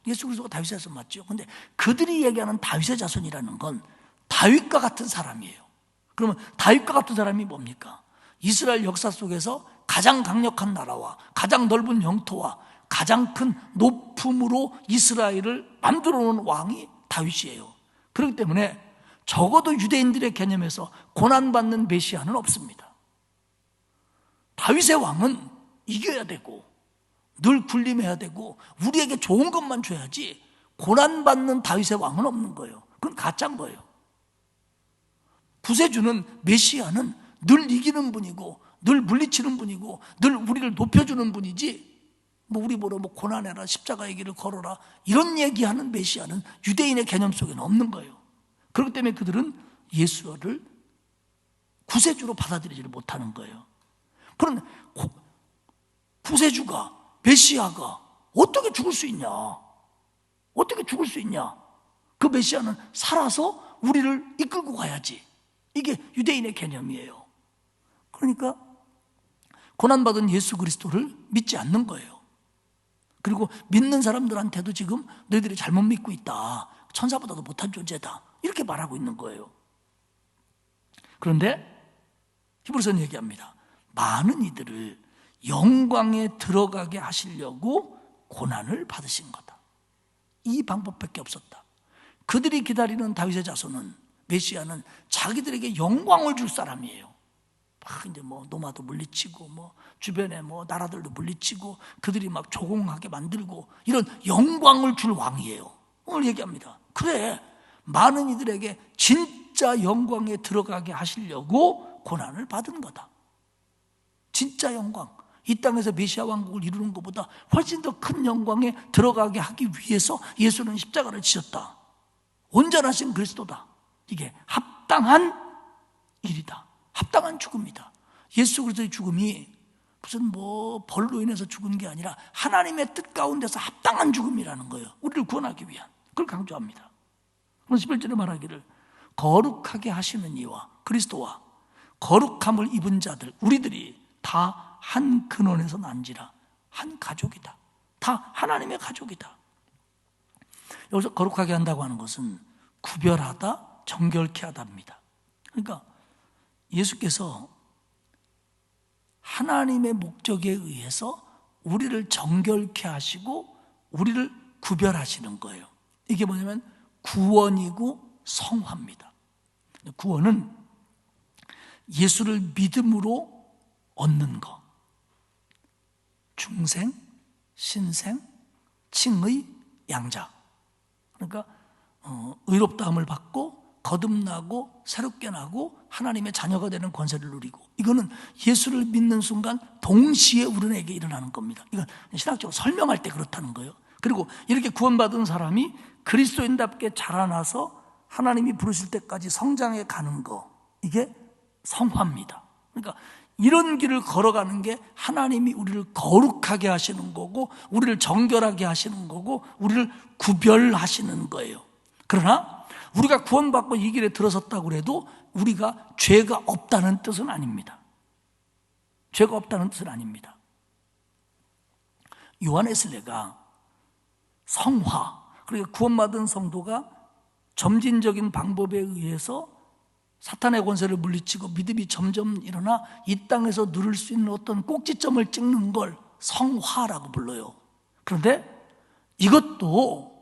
예수 그리스도가 다윗의 자손 맞죠? 근데 그들이 얘기하는 다윗의 자손이라는 건 다윗과 같은 사람이에요. 그러면 다윗과 같은 사람이 뭡니까? 이스라엘 역사 속에서 가장 강력한 나라와 가장 넓은 영토와 가장 큰 높음으로 이스라엘을 만들어 놓은 왕이 다윗이에요. 그렇기 때문에 적어도 유대인들의 개념에서 고난받는 메시아는 없습니다. 다윗의 왕은 이겨야 되고 늘 군림해야 되고 우리에게 좋은 것만 줘야지 고난받는 다윗의 왕은 없는 거예요. 그건 가짜인 거예요. 구세주는, 메시아는 늘 이기는 분이고 늘 물리치는 분이고 늘 우리를 높여주는 분이지, 우리 보러 고난해라, 십자가의 길을 걸어라 이런 얘기하는 메시아는 유대인의 개념 속에는 없는 거예요. 그렇기 때문에 그들은 예수를 구세주로 받아들이지를 못하는 거예요. 그런 구세주가, 메시아가 어떻게 죽을 수 있냐? 어떻게 죽을 수 있냐? 그 메시아는 살아서 우리를 이끌고 가야지. 이게 유대인의 개념이에요. 그러니까 고난받은 예수 그리스도를 믿지 않는 거예요. 그리고 믿는 사람들한테도 지금 너희들이 잘못 믿고 있다, 천사보다도 못한 존재다, 이렇게 말하고 있는 거예요. 그런데 히브리서는 얘기합니다. 많은 이들을 영광에 들어가게 하시려고 고난을 받으신 거다. 이 방법밖에 없었다. 그들이 기다리는 다윗의 자손은, 메시아는 자기들에게 영광을 줄 사람이에요. 막 이제 노마도 물리치고 주변에 나라들도 물리치고 그들이 막 조공하게 만들고 이런 영광을 줄 왕이에요. 오늘 얘기합니다. 그래, 많은 이들에게 진짜 영광에 들어가게 하시려고 고난을 받은 거다. 진짜 영광, 이 땅에서 메시아 왕국을 이루는 것보다 훨씬 더 큰 영광에 들어가게 하기 위해서 예수는 십자가를 지셨다. 온전하신 그리스도다. 이게 합당한 일이다. 합당한 죽음이다. 예수 그리스도의 죽음이 무슨 벌로 인해서 죽은 게 아니라 하나님의 뜻 가운데서 합당한 죽음이라는 거예요. 우리를 구원하기 위한. 그걸 강조합니다. 11절에 말하기를 거룩하게 하시는 이와 그리스도와 거룩함을 입은 자들, 우리들이 다 한 근원에서 난지라. 한 가족이다. 다 하나님의 가족이다. 여기서 거룩하게 한다고 하는 것은 구별하다, 정결케 하다입니다. 그러니까 예수께서 하나님의 목적에 의해서 우리를 정결케 하시고 우리를 구별하시는 거예요. 이게 뭐냐면 구원이고 성화입니다. 구원은 예수를 믿음으로 얻는 것, 중생, 신생, 칭의, 양자. 그러니까 의롭다함을 받고 거듭나고 새롭게 나고 하나님의 자녀가 되는 권세를 누리고, 이거는 예수를 믿는 순간 동시에 우리에게 일어나는 겁니다. 이건 신학적으로 설명할 때 그렇다는 거예요. 그리고 이렇게 구원받은 사람이 그리스도인답게 자라나서 하나님이 부르실 때까지 성장해 가는 거, 이게 성화입니다. 그러니까 이런 길을 걸어가는 게 하나님이 우리를 거룩하게 하시는 거고 우리를 정결하게 하시는 거고 우리를 구별하시는 거예요. 그러나 우리가 구원받고 이 길에 들어섰다고 해도 우리가 죄가 없다는 뜻은 아닙니다. 죄가 없다는 뜻은 아닙니다. 요한 웨슬레가 성화, 그러니까 구원받은 성도가 점진적인 방법에 의해서 사탄의 권세를 물리치고 믿음이 점점 일어나 이 땅에서 누릴 수 있는 어떤 꼭지점을 찍는 걸 성화라고 불러요. 그런데 이것도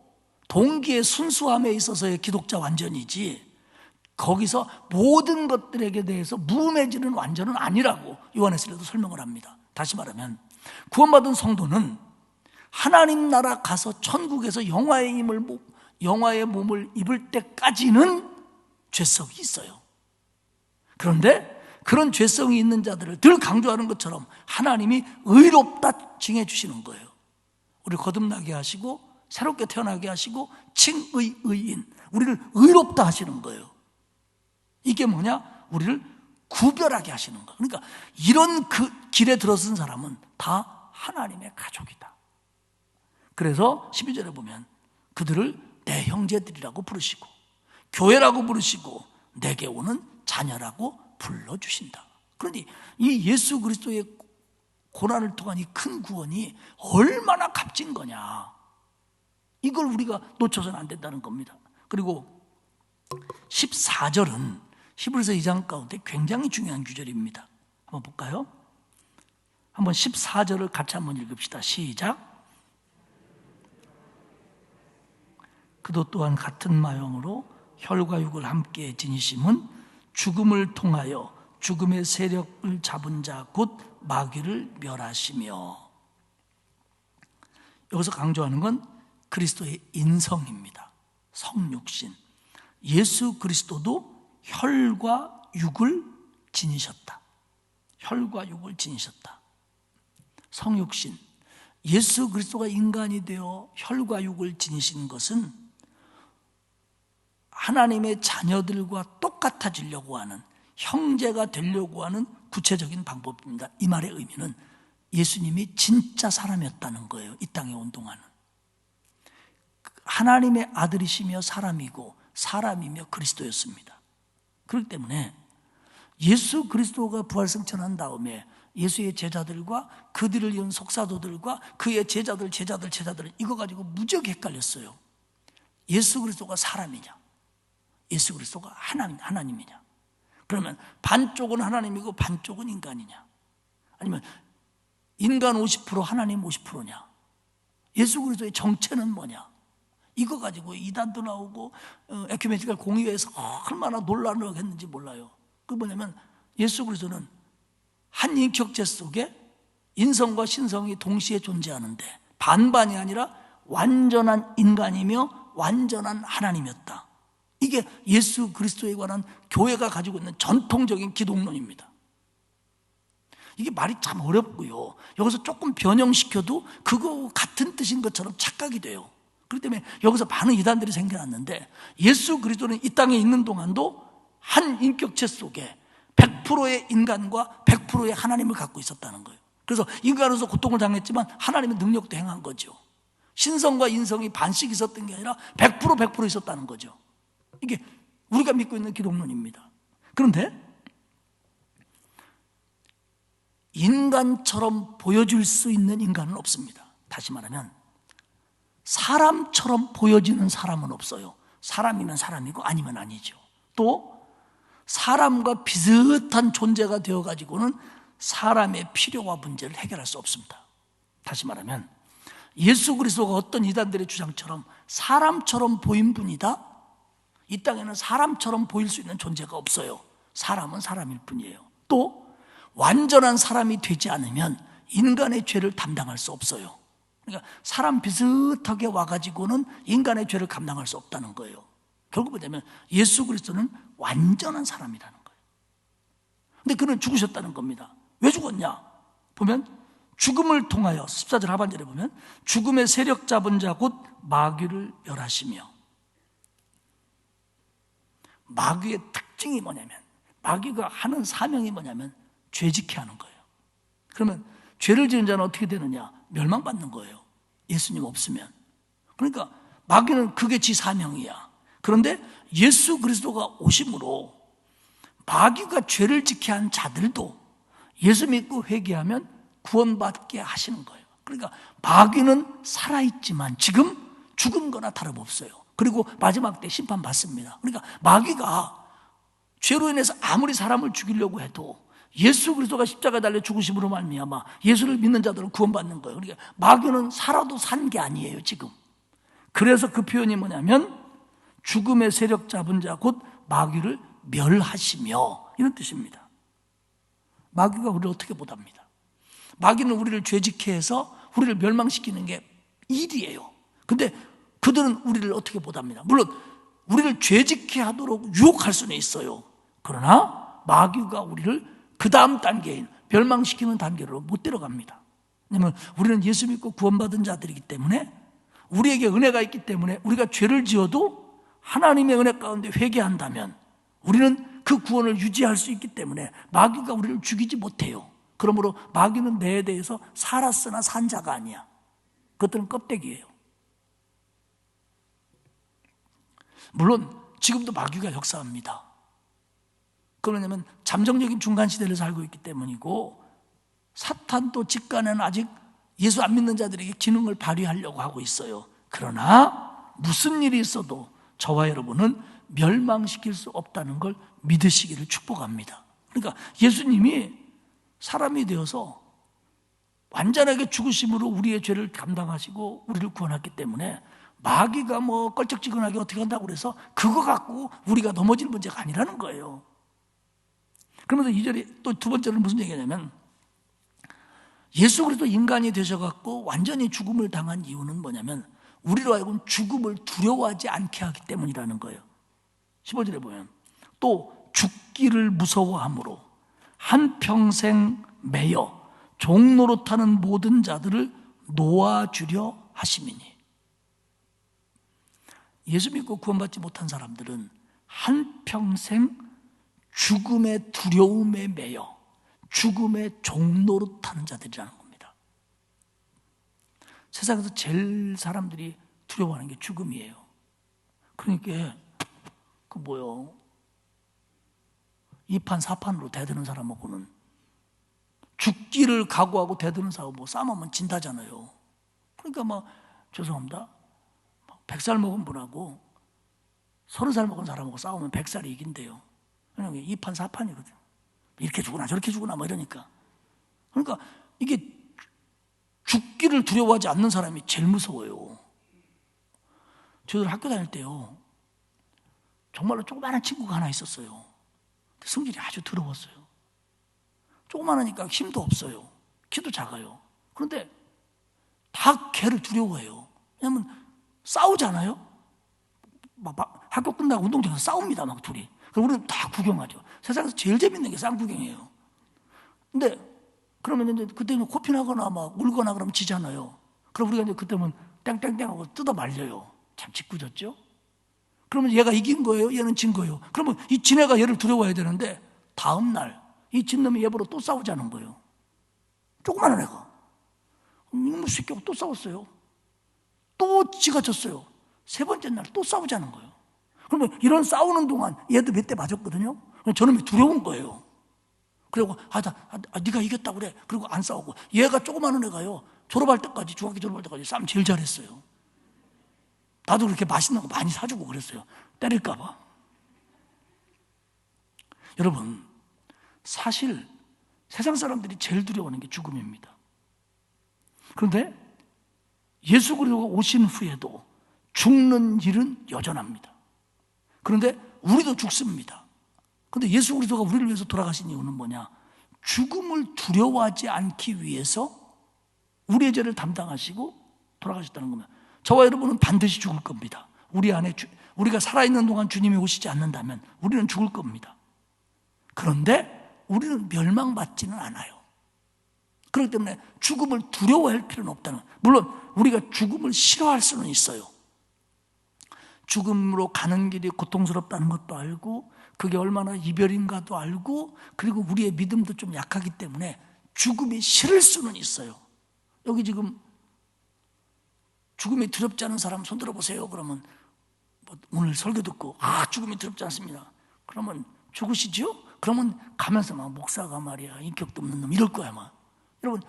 동기의 순수함에 있어서의 기독자 완전이지 거기서 모든 것들에게 대해서 무음해지는 완전은 아니라고 요한에서도 설명을 합니다. 다시 말하면 구원받은 성도는 하나님 나라 가서 천국에서 영화의 몸을 입을 때까지는 죄성이 있어요. 그런데 그런 죄성이 있는 자들을 늘 강조하는 것처럼 하나님이 의롭다 칭해 주시는 거예요. 우리를 거듭나게 하시고 새롭게 태어나게 하시고 칭의 의인, 우리를 의롭다 하시는 거예요. 이게 뭐냐? 우리를 구별하게 하시는 거예요. 그러니까 이런 그 길에 들어선 사람은 다 하나님의 가족이다. 그래서 12절에 보면 그들을 내 형제들이라고 부르시고 교회라고 부르시고 내게 오는 자녀라고 불러주신다. 그런데 이 예수 그리스도의 고난을 통한 이 큰 구원이 얼마나 값진 거냐, 이걸 우리가 놓쳐서는 안 된다는 겁니다. 그리고 14절은 히브리서 2장 가운데 굉장히 중요한 구절입니다. 한번 볼까요? 한번 14절을 같이 한번 읽읍시다. 시작. 그도 또한 같은 마음으로 혈과 육을 함께 지니심은 죽음을 통하여 죽음의 세력을 잡은 자 곧 마귀를 멸하시며. 여기서 강조하는 건 그리스도의 인성입니다. 성육신. 예수 그리스도도 혈과 육을 지니셨다. 혈과 육을 지니셨다. 성육신. 예수 그리스도가 인간이 되어 혈과 육을 지니신 것은 하나님의 자녀들과 똑같아지려고 하는, 형제가 되려고 하는 구체적인 방법입니다. 이 말의 의미는 예수님이 진짜 사람이었다는 거예요. 이 땅에 온 동안은. 하나님의 아들이시며 사람이고 사람이며 그리스도였습니다. 그렇기 때문에 예수 그리스도가 부활승천한 다음에 예수의 제자들과 그들을 이은 속사도들과 그의 제자들 이거 가지고 무지하게 헷갈렸어요. 예수 그리스도가 사람이냐, 예수 그리스도가 하나님이냐. 그러면 반쪽은 하나님이고 반쪽은 인간이냐, 아니면 인간 50% 하나님 50%냐, 예수 그리스도의 정체는 뭐냐. 이거 가지고 이단도 나오고 에큐메니컬 공의회에서 얼마나 논란을 했는지 몰라요. 그 뭐냐면 예수 그리스도는 한 인격체 속에 인성과 신성이 동시에 존재하는데 반반이 아니라 완전한 인간이며 완전한 하나님이었다. 이게 예수 그리스도에 관한 교회가 가지고 있는 전통적인 기독론입니다. 이게 말이 참 어렵고요. 여기서 조금 변형시켜도 그거 같은 뜻인 것처럼 착각이 돼요. 그렇기 때문에 여기서 많은 이단들이 생겨났는데, 예수 그리스도는 이 땅에 있는 동안도 한 인격체 속에 100%의 인간과 100%의 하나님을 갖고 있었다는 거예요. 그래서 인간으로서 고통을 당했지만 하나님의 능력도 행한 거죠. 신성과 인성이 반씩 있었던 게 아니라 100% 있었다는 거죠. 이게 우리가 믿고 있는 기독론입니다. 그런데 인간처럼 보여줄 수 있는 인간은 없습니다. 다시 말하면 사람처럼 보여지는 사람은 없어요. 사람이면 사람이고 아니면 아니죠. 또 사람과 비슷한 존재가 되어가지고는 사람의 필요와 문제를 해결할 수 없습니다. 다시 말하면 예수 그리스도가 어떤 이단들의 주장처럼 사람처럼 보인 분이다? 이 땅에는 사람처럼 보일 수 있는 존재가 없어요. 사람은 사람일 뿐이에요. 또 완전한 사람이 되지 않으면 인간의 죄를 담당할 수 없어요. 그러니까 사람 비슷하게 와가지고는 인간의 죄를 감당할 수 없다는 거예요. 결국 뭐냐면 예수 그리스도는 완전한 사람이라는 거예요. 근데 그는 죽으셨다는 겁니다. 왜 죽었냐? 보면 죽음을 통하여 14절 하반절에 보면 죽음의 세력 잡은 자 곧 마귀를 멸하시며, 마귀의 특징이 뭐냐면, 마귀가 하는 사명이 뭐냐면 죄짓게 하는 거예요. 그러면 죄를 지은 자는 어떻게 되느냐? 멸망받는 거예요. 예수님 없으면. 그러니까 마귀는 그게 지 사명이야. 그런데 예수 그리스도가 오심으로 마귀가 죄를 짓게 한 자들도 예수 믿고 회개하면 구원받게 하시는 거예요. 그러니까 마귀는 살아있지만 지금 죽은 거나 다름없어요. 그리고 마지막 때 심판받습니다. 그러니까 마귀가 죄로 인해서 아무리 사람을 죽이려고 해도 예수 그리스도가 십자가에 달려 죽으심으로 말미암아 예수를 믿는 자들은 구원받는 거예요. 그러니까 마귀는 살아도 산 게 아니에요 지금. 그래서 그 표현이 뭐냐면 죽음의 세력 잡은 자 곧 마귀를 멸하시며, 이런 뜻입니다. 마귀가 우리를 어떻게 못합니다. 마귀는 우리를 죄짓게 해서 우리를 멸망시키는 게 일이에요. 근데 그들은 우리를 어떻게 못합니다. 물론 우리를 죄짓게 하도록 유혹할 수는 있어요. 그러나 마귀가 우리를 그 다음 단계인 멸망시키는 단계로 못 데려갑니다. 왜냐하면 우리는 예수 믿고 구원받은 자들이기 때문에, 우리에게 은혜가 있기 때문에 우리가 죄를 지어도 하나님의 은혜 가운데 회개한다면 우리는 그 구원을 유지할 수 있기 때문에 마귀가 우리를 죽이지 못해요. 그러므로 마귀는 내에 대해서 살았으나 산 자가 아니야. 그것들은 껍데기예요. 물론 지금도 마귀가 역사합니다. 그러냐면 잠정적인 중간시대를 살고 있기 때문이고, 사탄도 직간에는 아직 예수 안 믿는 자들에게 기능을 발휘하려고 하고 있어요. 그러나 무슨 일이 있어도 저와 여러분은 멸망시킬 수 없다는 걸 믿으시기를 축복합니다. 그러니까 예수님이 사람이 되어서 완전하게 죽으심으로 우리의 죄를 감당하시고 우리를 구원했기 때문에 마귀가 뭐 껄쩍지근하게 어떻게 한다고 그래서 그거 갖고 우리가 넘어질 문제가 아니라는 거예요. 그러면서 2절에 또 두 번째는 무슨 얘기냐면 예수 그리스도 인간이 되셔갖고 완전히 죽음을 당한 이유는 뭐냐면 우리로 하여금 죽음을 두려워하지 않게 하기 때문이라는 거예요. 15절에 보면 또 죽기를 무서워함으로 한평생 매여 종노릇하는 모든 자들을 놓아주려 하심이니. 예수 믿고 구원받지 못한 사람들은 한평생 죽음의 두려움에 매여 죽음의 종노릇하는 자들이라는 겁니다. 세상에서 제일 사람들이 두려워하는 게 죽음이에요. 그러니까 그 뭐요? 2판 4판으로 대드는 사람하고는 죽기를 각오하고 대드는 사람하고 싸움하면 진다잖아요. 그러니까 막 죄송합니다. 100살 먹은 분하고 30살 먹은 사람하고 싸우면 100살이 이긴대요. 왜냐면 2판 4판이거든. 이렇게 죽으나 저렇게 죽으나 뭐 이러니까. 그러니까 이게 죽기를 두려워하지 않는 사람이 제일 무서워요. 저희들 학교 다닐 때요, 정말로 조그마한 친구가 하나 있었어요. 성질이 아주 더러웠어요. 조그마하니까 힘도 없어요. 키도 작아요. 그런데 다 걔를 두려워해요. 왜냐면 싸우잖아요. 막 학교 끝나고 운동장에서 싸웁니다, 막 둘이. 그럼 우리는 다 구경하죠. 세상에서 제일 재밌는 게 쌍구경이에요. 근데 그러면 이제 그때는 코피 나거나 막 울거나 그러면 지잖아요. 그럼 우리가 이제 그때면 땡땡땡하고 뜯어 말려요. 참 짓궂었죠? 그러면 얘가 이긴 거예요? 얘는 진 거예요? 그러면 이 진애가 얘를 두려워해야 되는데 다음날 이 진놈이 얘보러 또 싸우자는 거예요. 조그마한 애가. 이놈의 새끼하고 또 싸웠어요. 또 지가 졌어요. 세 번째 날 또 싸우자는 거예요. 그러면 이런 싸우는 동안 얘도 몇 대 맞았거든요. 저놈이 두려운 거예요. 그리고 네가 이겼다고 그래. 그리고 안 싸우고. 얘가 조그마한 애가요, 졸업할 때까지, 중학교 졸업할 때까지 싸움 제일 잘했어요. 나도 그렇게 맛있는 거 많이 사주고 그랬어요. 때릴까 봐. 여러분, 사실 세상 사람들이 제일 두려워하는 게 죽음입니다. 그런데 예수 그리스도가 오신 후에도 죽는 일은 여전합니다. 그런데 우리도 죽습니다. 그런데 예수 그리스도가 우리를 위해서 돌아가신 이유는 뭐냐? 죽음을 두려워하지 않기 위해서 우리의 죄를 담당하시고 돌아가셨다는 겁니다. 저와 여러분은 반드시 죽을 겁니다. 우리 안에 우리가 살아있는 동안 주님이 오시지 않는다면 우리는 죽을 겁니다. 그런데 우리는 멸망받지는 않아요. 그렇기 때문에 죽음을 두려워할 필요는 없다는 거예요. 물론 우리가 죽음을 싫어할 수는 있어요. 죽음으로 가는 길이 고통스럽다는 것도 알고 그게 얼마나 이별인가도 알고 그리고 우리의 믿음도 좀 약하기 때문에 죽음이 싫을 수는 있어요. 여기 지금 죽음이 두렵지 않은 사람 손 들어보세요. 그러면 오늘 설교 듣고 죽음이 두렵지 않습니다. 그러면 죽으시죠? 그러면 가면서 막 목사가 말이야 인격도 없는 놈 이럴 거야 막. 여러분,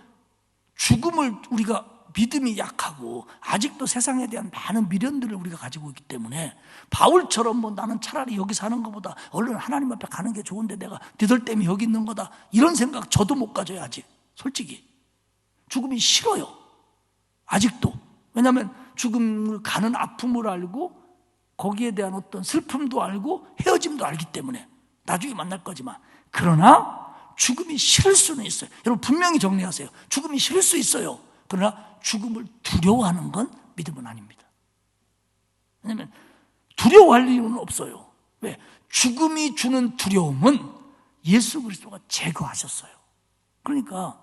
죽음을 우리가 믿음이 약하고 아직도 세상에 대한 많은 미련들을 우리가 가지고 있기 때문에 바울처럼 나는 차라리 여기 사는 것보다 얼른 하나님 앞에 가는 게 좋은데 내가 너희들 때문에 여기 있는 거다 이런 생각 저도 못 가져요. 아직 솔직히 죽음이 싫어요. 아직도. 왜냐하면 죽음을 가는 아픔을 알고 거기에 대한 어떤 슬픔도 알고 헤어짐도 알기 때문에 나중에 만날 거지만, 그러나 죽음이 싫을 수는 있어요. 여러분 분명히 정리하세요. 죽음이 싫을 수 있어요. 그러나 죽음을 두려워하는 건 믿음은 아닙니다. 왜냐하면 두려워할 이유는 없어요. 왜? 죽음이 주는 두려움은 예수 그리스도가 제거하셨어요. 그러니까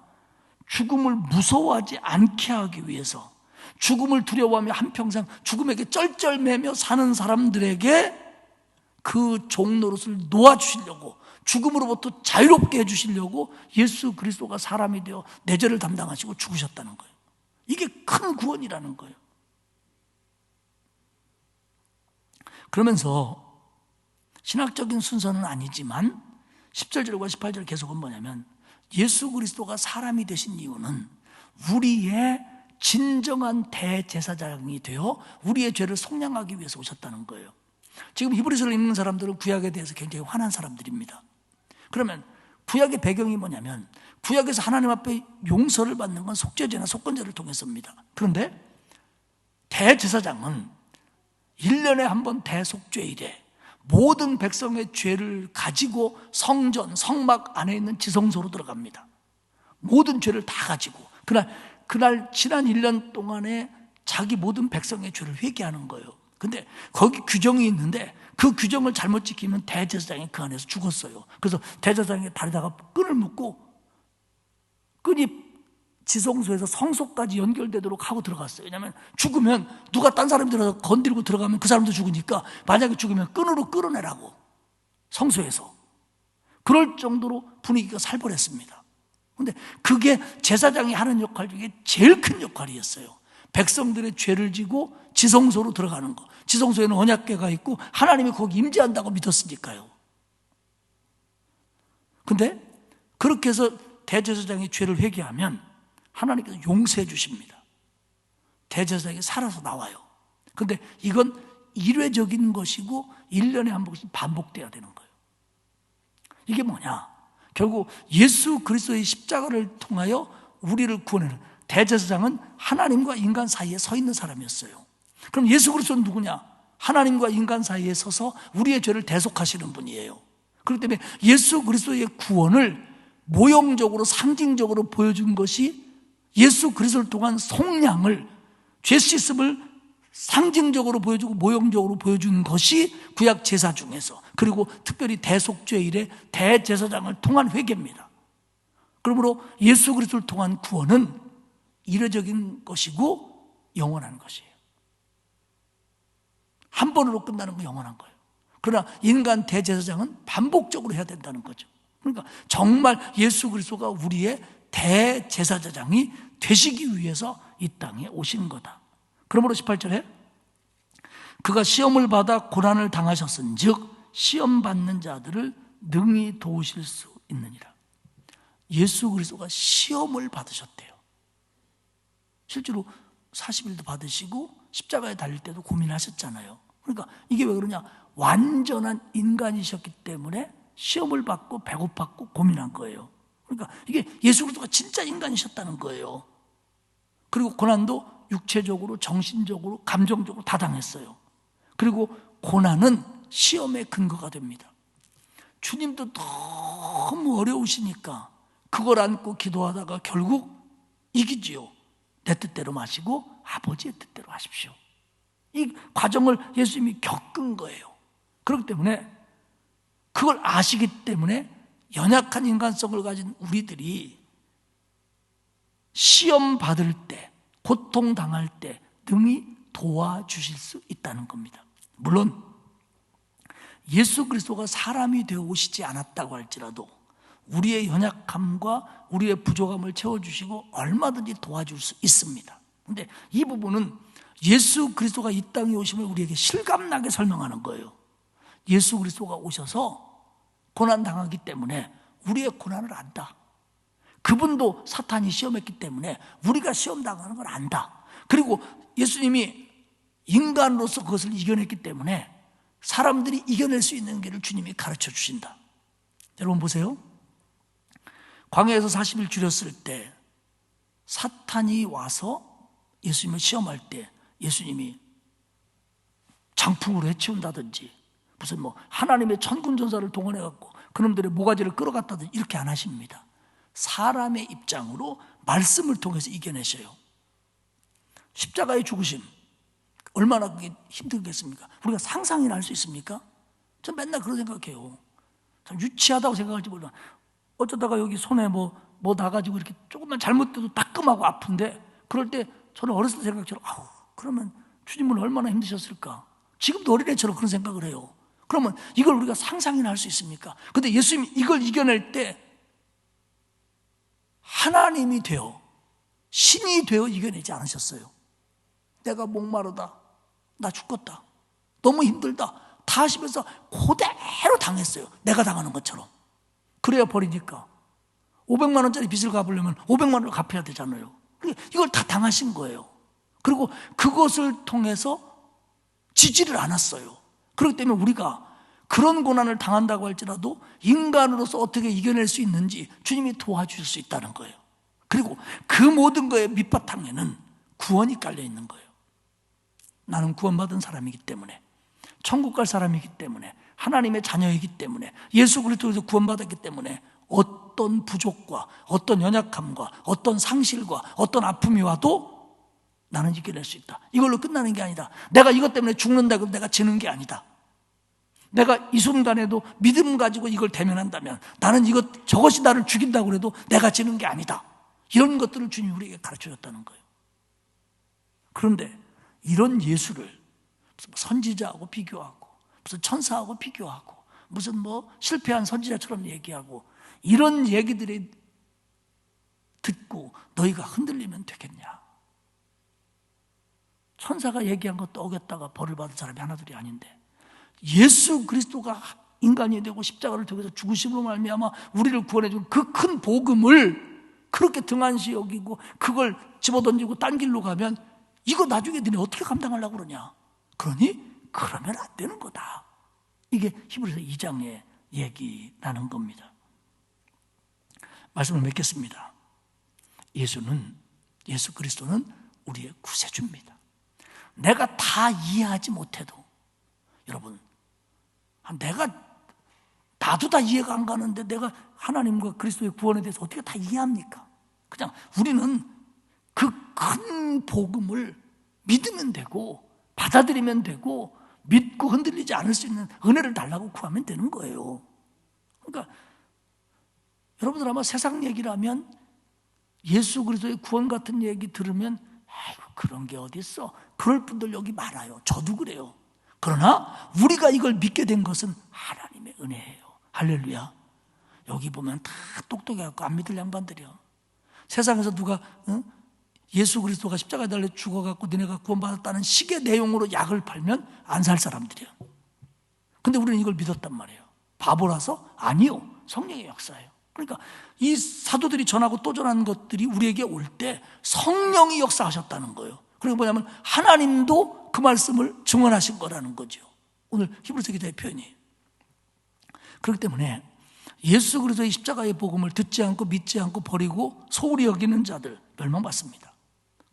죽음을 무서워하지 않게 하기 위해서, 죽음을 두려워하며 한평생 죽음에게 쩔쩔매며 사는 사람들에게 그 종노릇을 놓아주시려고, 죽음으로부터 자유롭게 해주시려고 예수 그리스도가 사람이 되어 내 죄를 담당하시고 죽으셨다는 거예요. 이게 큰 구원이라는 거예요. 그러면서 신학적인 순서는 아니지만 17절과 18절 계속은 뭐냐면, 예수 그리스도가 사람이 되신 이유는 우리의 진정한 대제사장이 되어 우리의 죄를 속량하기 위해서 오셨다는 거예요. 지금 히브리서를 읽는 사람들은 구약에 대해서 굉장히 화난 사람들입니다. 그러면 구약의 배경이 뭐냐면, 구약에서 하나님 앞에 용서를 받는 건 속죄제나 속건제를 통해서입니다. 그런데 대제사장은 1년에 한 번 대속죄일에 모든 백성의 죄를 가지고 성전, 성막 안에 있는 지성소로 들어갑니다. 모든 죄를 다 가지고. 그날 지난 1년 동안에 자기 모든 백성의 죄를 회개하는 거예요. 근데 거기 규정이 있는데 그 규정을 잘못 지키면 대제사장이 그 안에서 죽었어요. 그래서 대제사장이 다리다가 끈을 묶고 끈이 지성소에서 성소까지 연결되도록 하고 들어갔어요. 왜냐하면 죽으면 누가 딴 사람이 들어서 건드리고 들어가면 그 사람도 죽으니까 만약에 죽으면 끈으로 끌어내라고, 성소에서. 그럴 정도로 분위기가 살벌했습니다. 그런데 그게 제사장이 하는 역할 중에 제일 큰 역할이었어요. 백성들의 죄를 지고 지성소로 들어가는 거. 지성소에는 언약궤가 있고 하나님이 거기 임재한다고 믿었으니까요. 근데 그렇게 해서 대제사장이 죄를 회개하면 하나님께서 용서해 주십니다. 대제사장이 살아서 나와요. 근데 이건 일회적인 것이고 1년에 한 번씩 반복돼야 되는 거예요. 이게 뭐냐? 결국 예수 그리스도의 십자가를 통하여 우리를 구원하는, 대제사장은 하나님과 인간 사이에 서 있는 사람이었어요. 그럼 예수 그리스도는 누구냐? 하나님과 인간 사이에 서서 우리의 죄를 대속하시는 분이에요. 그렇기 때문에 예수 그리스도의 구원을 모형적으로 상징적으로 보여준 것이 예수 그리스도를 통한 속량을, 죄 씻음을 상징적으로 보여주고 모형적으로 보여준 것이 구약 제사 중에서, 그리고 특별히 대속죄일의 대제사장을 통한 회개입니다. 그러므로 예수 그리스도를 통한 구원은 일회적인 것이고 영원한 것이에요. 한 번으로 끝나는 거 영원한 거예요. 그러나 인간 대제사장은 반복적으로 해야 된다는 거죠. 그러니까 정말 예수 그리스도가 우리의 대제사장이 되시기 위해서 이 땅에 오신 거다. 그러므로 18절에 그가 시험을 받아 고난을 당하셨은 즉 시험 받는 자들을 능히 도우실 수 있느니라. 예수 그리스도가 시험을 받으셨대요. 실제로 40일도 받으시고 십자가에 달릴 때도 고민하셨잖아요. 그러니까 이게 왜 그러냐? 완전한 인간이셨기 때문에 시험을 받고 배고팠고 고민한 거예요. 그러니까 이게 예수 그리스도가 진짜 인간이셨다는 거예요. 그리고 고난도 육체적으로, 정신적으로, 감정적으로 다 당했어요. 그리고 고난은 시험의 근거가 됩니다. 주님도 너무 어려우시니까 그걸 안고 기도하다가 결국 이기지요. 내 뜻대로 마시고 아버지의 뜻대로 하십시오. 이 과정을 예수님이 겪은 거예요. 그렇기 때문에 그걸 아시기 때문에 연약한 인간성을 가진 우리들이 시험 받을 때, 고통 당할 때 능히 도와주실 수 있다는 겁니다. 물론 예수 그리스도가 사람이 되어 오시지 않았다고 할지라도 우리의 연약함과 우리의 부족함을 채워주시고 얼마든지 도와줄 수 있습니다. 그런데 이 부분은 예수 그리스도가 이 땅에 오심을 우리에게 실감나게 설명하는 거예요. 예수 그리스도가 오셔서 고난당하기 때문에 우리의 고난을 안다. 그분도 사탄이 시험했기 때문에 우리가 시험당하는 걸 안다. 그리고 예수님이 인간으로서 그것을 이겨냈기 때문에 사람들이 이겨낼 수 있는 길을 주님이 가르쳐 주신다. 여러분 보세요. 광야에서 40일 줄였을 때 사탄이 와서 예수님을 시험할 때 예수님이 장풍으로 해치운다든지 무슨 하나님의 천군 전사를 동원해 갖고 그놈들의 모가지를 끌어갔다든지 이렇게 안 하십니다. 사람의 입장으로 말씀을 통해서 이겨내셔요. 십자가의 죽으심 얼마나 그게 힘들겠습니까? 우리가 상상이나 할 수 있습니까? 전 맨날 그런 생각해요. 참 유치하다고 생각할지 몰라. 어쩌다가 여기 손에 뭐 나가지고 이렇게 조금만 잘못돼도 따끔하고 아픈데 그럴 때 저는 어렸을 때 생각처럼 그러면 주님은 얼마나 힘드셨을까? 지금도 어린애처럼 그런 생각을 해요. 그러면 이걸 우리가 상상이나 할 수 있습니까? 근데 예수님이 이걸 이겨낼 때 하나님이 되어 신이 되어 이겨내지 않으셨어요. 내가 목마르다, 나 죽겠다, 너무 힘들다 다 하시면서 그대로 당했어요. 내가 당하는 것처럼. 그래야 버리니까 500만 원짜리 빚을 갚으려면 500만 원을 갚아야 되잖아요. 이걸 다 당하신 거예요. 그리고 그것을 통해서 지지를 않았어요. 그렇기 때문에 우리가 그런 고난을 당한다고 할지라도 인간으로서 어떻게 이겨낼 수 있는지 주님이 도와주실 수 있다는 거예요. 그리고 그 모든 거의 밑바탕에는 구원이 깔려 있는 거예요. 나는 구원받은 사람이기 때문에, 천국 갈 사람이기 때문에, 하나님의 자녀이기 때문에, 예수 그리스도에서 구원받았기 때문에 어떤 부족과 어떤 연약함과 어떤 상실과 어떤 아픔이 와도 나는 이겨낼 수 있다. 이걸로 끝나는 게 아니다. 내가 이것 때문에 죽는다 그러면 내가 지는 게 아니다. 내가 이 순간에도 믿음 가지고 이걸 대면한다면 나는 저것이 나를 죽인다고 해도 내가 지는 게 아니다. 이런 것들을 주님이 우리에게 가르쳐줬다는 거예요. 그런데 이런 예수를 무슨 선지자하고 비교하고 무슨 천사하고 비교하고 무슨 실패한 선지자처럼 얘기하고 이런 얘기들이 듣고 너희가 흔들리면 되겠냐? 천사가 얘기한 것도 어겼다가 벌을 받은 사람이 하나둘이 아닌데 예수 그리스도가 인간이 되고 십자가를 통해서 죽으심으로 말미암아 우리를 구원해준 그 큰 복음을 그렇게 등한시 여기고 그걸 집어던지고 딴 길로 가면 이거 나중에 너네 어떻게 감당하려고 그러냐? 그러니 그러면 안 되는 거다. 이게 히브리서 2장의 얘기 나는 겁니다. 말씀을 맺겠습니다. 예수 그리스도는 우리의 구세주입니다. 내가 다 이해하지 못해도 여러분 나도 다 이해가 안 가는데 내가 하나님과 그리스도의 구원에 대해서 어떻게 다 이해합니까? 그냥 우리는 그 큰 복음을 믿으면 되고 받아들이면 되고 믿고 흔들리지 않을 수 있는 은혜를 달라고 구하면 되는 거예요. 그러니까 여러분들 아마 세상 얘기라면 예수 그리스도의 구원 같은 얘기 들으면 아이고 그런 게 어디 있어? 그럴 분들 여기 많아요. 저도 그래요. 그러나 우리가 이걸 믿게 된 것은 하나님의 은혜예요. 할렐루야. 여기 보면 다 똑똑해갖고 안 믿을 양반들이요. 세상에서 누가 예수 그리스도가 십자가에 달려 죽어갖고 너네가 구원받았다는 식의 내용으로 약을 팔면 안 살 사람들이야. 근데 우리는 이걸 믿었단 말이에요. 바보라서? 아니요. 성령의 역사예요. 그러니까 이 사도들이 전하고 또 전하는 것들이 우리에게 올 때 성령이 역사하셨다는 거예요. 그리고 뭐냐면 하나님도 그 말씀을 증언하신 거라는 거죠. 오늘 히브리서 기자의 표현이. 그렇기 때문에 예수 그리스도의 십자가의 복음을 듣지 않고 믿지 않고 버리고 소홀히 여기는 자들 멸망받습니다.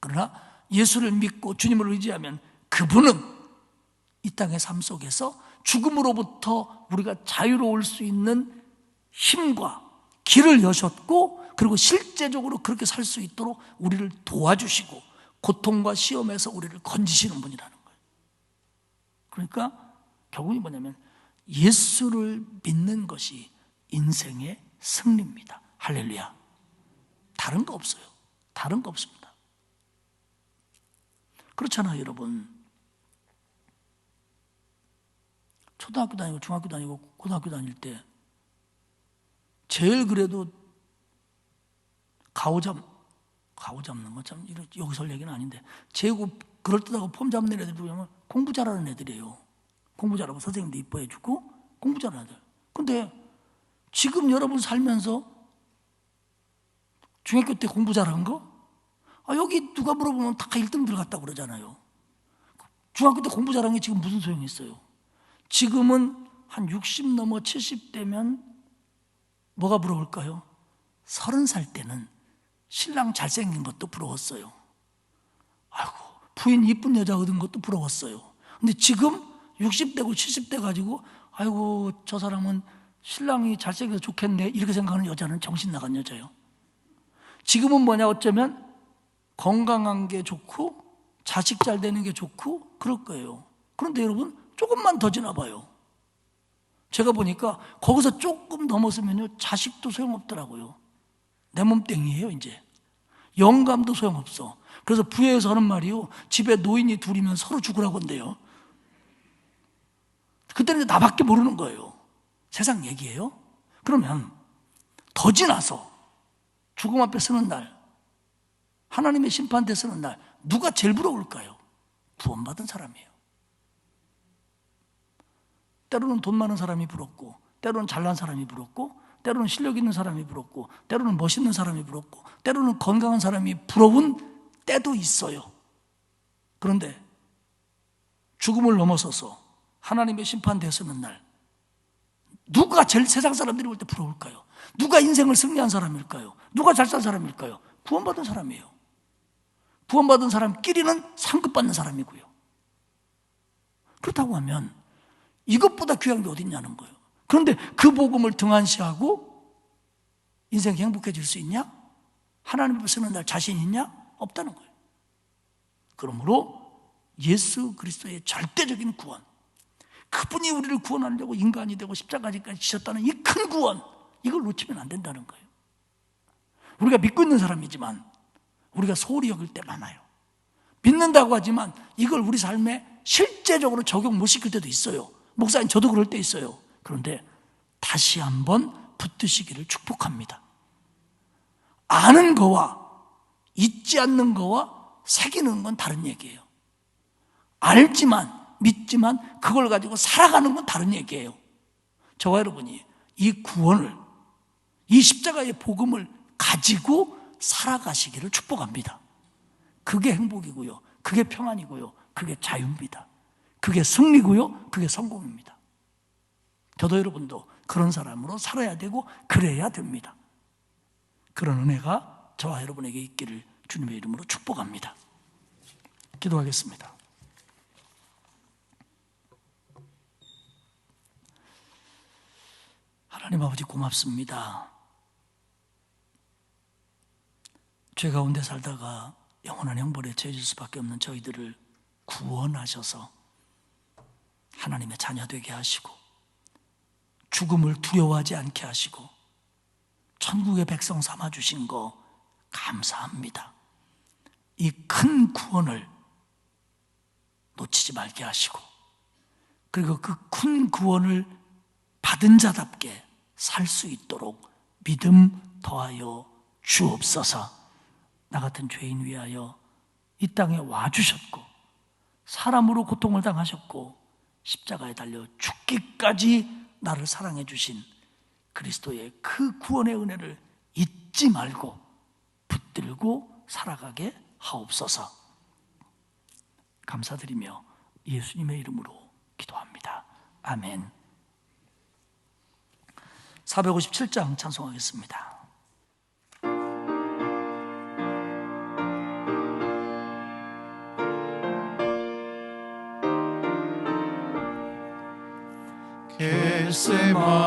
그러나 예수를 믿고 주님을 의지하면 그분은 이 땅의 삶 속에서 죽음으로부터 우리가 자유로울 수 있는 힘과 길을 여셨고 그리고 실제적으로 그렇게 살 수 있도록 우리를 도와주시고 고통과 시험에서 우리를 건지시는 분이라는 거예요. 그러니까 결국이 뭐냐면 예수를 믿는 것이 인생의 승리입니다. 할렐루야. 다른 거 없어요. 다른 거 없습니다. 그렇잖아요, 여러분. 초등학교 다니고 중학교 다니고 고등학교 다닐 때 제일 그래도 가오 잡는 거 참 여기서 할 얘기는 아닌데 제일 그럴듯하고 폼 잡는 애들 보면 공부 잘하는 애들이에요. 공부 잘하고 선생님도 이뻐해 주고 공부 잘하는 애들. 근데 지금 여러분 살면서 중학교 때 공부 잘한 거? 여기 누가 물어보면 다 1등 들어갔다고 그러잖아요. 중학교 때 공부 잘한 게 지금 무슨 소용이 있어요? 지금은 한 60 넘어 70 되면 뭐가 부러울까요? 30살 때는 신랑 잘생긴 것도 부러웠어요. 아이고, 부인 이쁜 여자 얻은 것도 부러웠어요. 근데 지금 60대고 70대 가지고 아이고 저 사람은 신랑이 잘생겨서 좋겠네 이렇게 생각하는 여자는 정신 나간 여자예요. 지금은 뭐냐 어쩌면 건강한 게 좋고 자식 잘 되는 게 좋고 그럴 거예요. 그런데 여러분 조금만 더 지나봐요. 제가 보니까 거기서 조금 넘었으면요 자식도 소용없더라고요. 내 몸땡이에요 이제. 영감도 소용없어. 그래서 부회에서 하는 말이요 집에 노인이 둘이면 서로 죽으라고 한대요. 그때는 나밖에 모르는 거예요. 세상 얘기예요. 그러면 더 지나서 죽음 앞에 서는 날 하나님의 심판대 서는 날 누가 제일 부러울까요? 구원받은 사람이에요. 때로는 돈 많은 사람이 부럽고 때로는 잘난 사람이 부럽고 때로는 실력 있는 사람이 부럽고 때로는 멋있는 사람이 부럽고 때로는 건강한 사람이 부러운 때도 있어요. 그런데 죽음을 넘어서서 하나님의 심판대에 서는 날 누가 제일 세상 사람들이 볼 때 부러울까요? 누가 인생을 승리한 사람일까요? 누가 잘 산 사람일까요? 구원받은 사람이에요. 구원받은 사람끼리는 상급받는 사람이고요. 그렇다고 하면 이것보다 귀한 게 어디 있냐는 거예요. 그런데 그 복음을 등한시하고 인생 행복해질 수 있냐? 하나님 앞에 서는 날 자신 있냐? 없다는 거예요. 그러므로 예수 그리스도의 절대적인 구원, 그분이 우리를 구원하려고 인간이 되고 십자가까지 지셨다는 이 큰 구원, 이걸 놓치면 안 된다는 거예요. 우리가 믿고 있는 사람이지만 우리가 소홀히 여길 때 많아요. 믿는다고 하지만 이걸 우리 삶에 실제적으로 적용 못 시킬 때도 있어요. 목사님, 저도 그럴 때 있어요. 그런데 다시 한번 붙드시기를 축복합니다. 아는 거와 잊지 않는 거와 새기는 건 다른 얘기예요. 알지만, 믿지만 그걸 가지고 살아가는 건 다른 얘기예요. 저와 여러분이 이 구원을, 이 십자가의 복음을 가지고 살아가시기를 축복합니다. 그게 행복이고요, 그게 평안이고요, 그게 자유입니다. 그게 승리고요, 그게 성공입니다. 저도 여러분도 그런 사람으로 살아야 되고 그래야 됩니다. 그런 은혜가 저와 여러분에게 있기를 주님의 이름으로 축복합니다. 기도하겠습니다. 하나님 아버지, 고맙습니다. 죄 가운데 살다가 영원한 형벌에 처해질 수밖에 없는 저희들을 구원하셔서 하나님의 자녀 되게 하시고 죽음을 두려워하지 않게 하시고 천국의 백성 삼아주신 거 감사합니다. 이 큰 구원을 놓치지 말게 하시고, 그리고 그 큰 구원을 받은 자답게 살 수 있도록 믿음 더하여 주옵소서. 나 같은 죄인 위하여 이 땅에 와주셨고 사람으로 고통을 당하셨고 십자가에 달려 죽기까지 나를 사랑해 주신 그리스도의 그 구원의 은혜를 잊지 말고 붙들고 살아가게 하옵소서. 감사드리며 예수님의 이름으로 기도합니다. 아멘. 457장 찬송하겠습니다.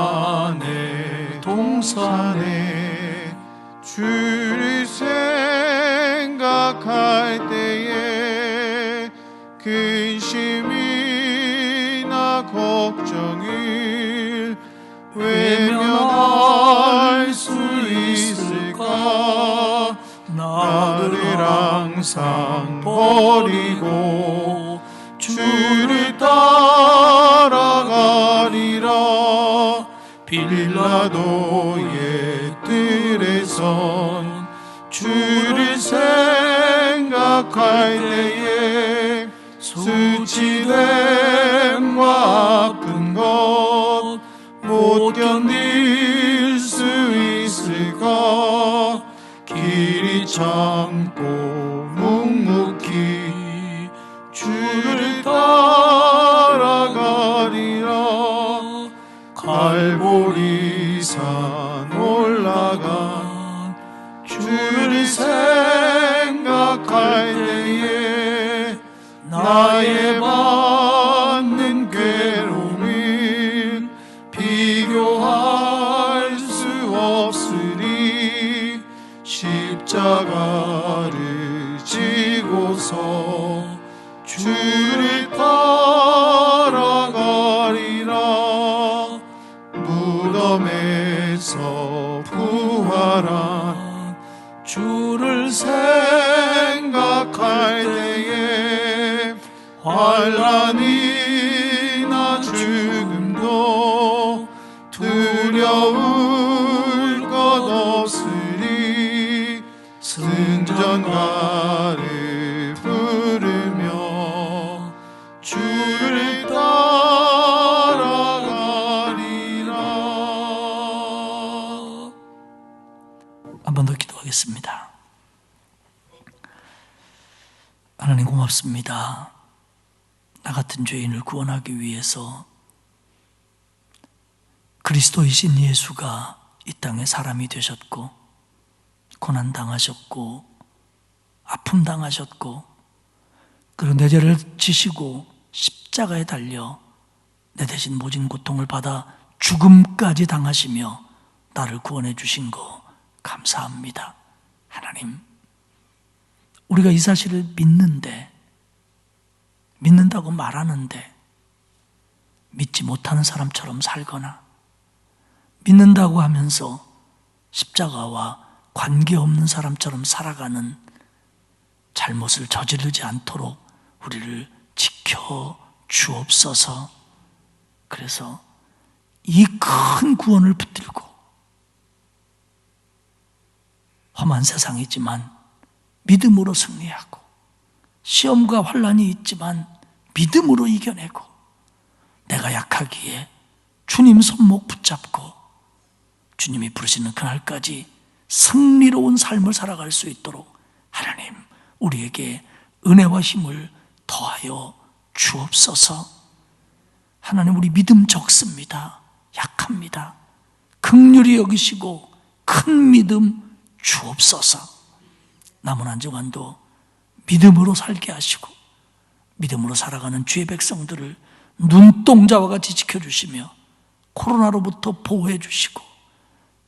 겟세마네 동산에 주를 생각할 때에 근심이나 걱정을 외면할 수 있을까? 나를 항상 버리고 주를 따라가리라. 빌라도의 뜰에선 주를 생각할 때에 수치됨과 아픈 것 못 견딜 수 있을까? 길이 참고 묵묵히 주를 따라가리라. 갈보리산 올라가 주를 생각할 때에 나의 받는 괴로움을 비교할 수 없으리. 십자가를 지고서 주를 따라가리라. 무덤에서 부활한 주를 생각할 때에 환난이나 죽음도 두려울 것 없으리. 승전가를 부르며 주를 따라가리라. 한 번 더 기도하겠습니다. 하나님, 고맙습니다. 나 같은 죄인을 구원하기 위해서 그리스도이신 예수가 이 땅에 사람이 되셨고 고난당하셨고 아픔 당하셨고, 그리고 내 죄를 지시고 십자가에 달려 내 대신 모진 고통을 받아 죽음까지 당하시며 나를 구원해 주신 거 감사합니다. 하나님, 우리가 이 사실을 믿는다고 말하는데 믿지 못하는 사람처럼 살거나 믿는다고 하면서 십자가와 관계없는 사람처럼 살아가는 잘못을 저지르지 않도록 우리를 지켜 주옵소서. 그래서 이 큰 구원을 붙들고 험한 세상이지만 믿음으로 승리하고 시험과 환난이 있지만 믿음으로 이겨내고 내가 약하기에 주님 손목 붙잡고 주님이 부르시는 그날까지 승리로운 삶을 살아갈 수 있도록 하나님 우리에게 은혜와 힘을 더하여 주옵소서. 하나님, 우리 믿음 적습니다. 약합니다. 긍휼히 여기시고 큰 믿음 주옵소서. 남은 한 주간도 믿음으로 살게 하시고 믿음으로 살아가는 주의 백성들을 눈동자와 같이 지켜주시며 코로나로부터 보호해 주시고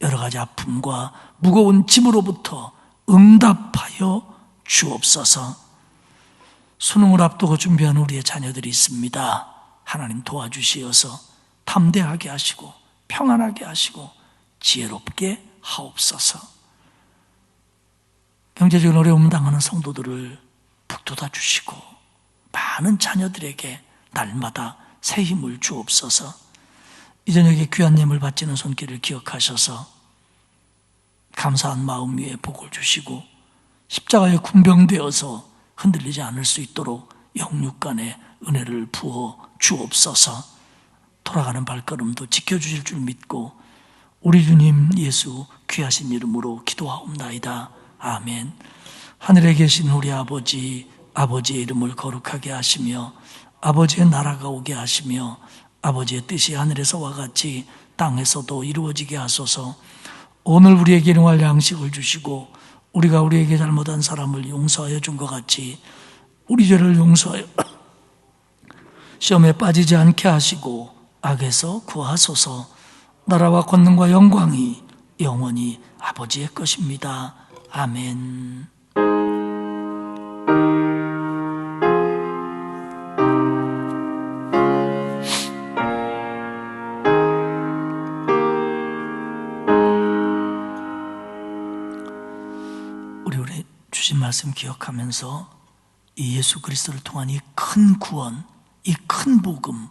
여러 가지 아픔과 무거운 짐으로부터 응답하여 주옵소서. 수능을 앞두고 준비한 우리의 자녀들이 있습니다. 하나님 도와주시어서 담대하게 하시고 평안하게 하시고 지혜롭게 하옵소서. 경제적인 어려움 당하는 성도들을 북돋아 주시고 많은 자녀들에게 날마다 새 힘을 주옵소서. 이 저녁에 귀한 예물 바치는 손길을 기억하셔서 감사한 마음 위에 복을 주시고 십자가에 군병되어서 흔들리지 않을 수 있도록 영육간의 은혜를 부어 주옵소서. 돌아가는 발걸음도 지켜주실 줄 믿고 우리 주님 예수 귀하신 이름으로 기도하옵나이다. 아멘. 하늘에 계신 우리 아버지, 아버지의 이름을 거룩하게 하시며 아버지의 나라가 오게 하시며 아버지의 뜻이 하늘에서와 같이 땅에서도 이루어지게 하소서. 오늘 우리에게 일용할 양식을 주시고 우리가 우리에게 잘못한 사람을 용서하여 준 것 같이 우리 죄를 용서하여 시험에 빠지지 않게 하시고 악에서 구하소서. 나라와 권능과 영광이 영원히 아버지의 것입니다. 아멘. 우리 주신 말씀 기억하면서 이 예수 그리스도를 통한 이 큰 구원, 이 큰 복음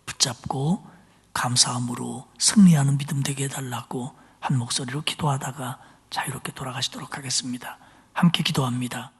붙잡고 감사함으로 승리하는 믿음 되게 해달라고 한 목소리로 기도하다가 자유롭게 돌아가시도록 하겠습니다. 함께 기도합니다.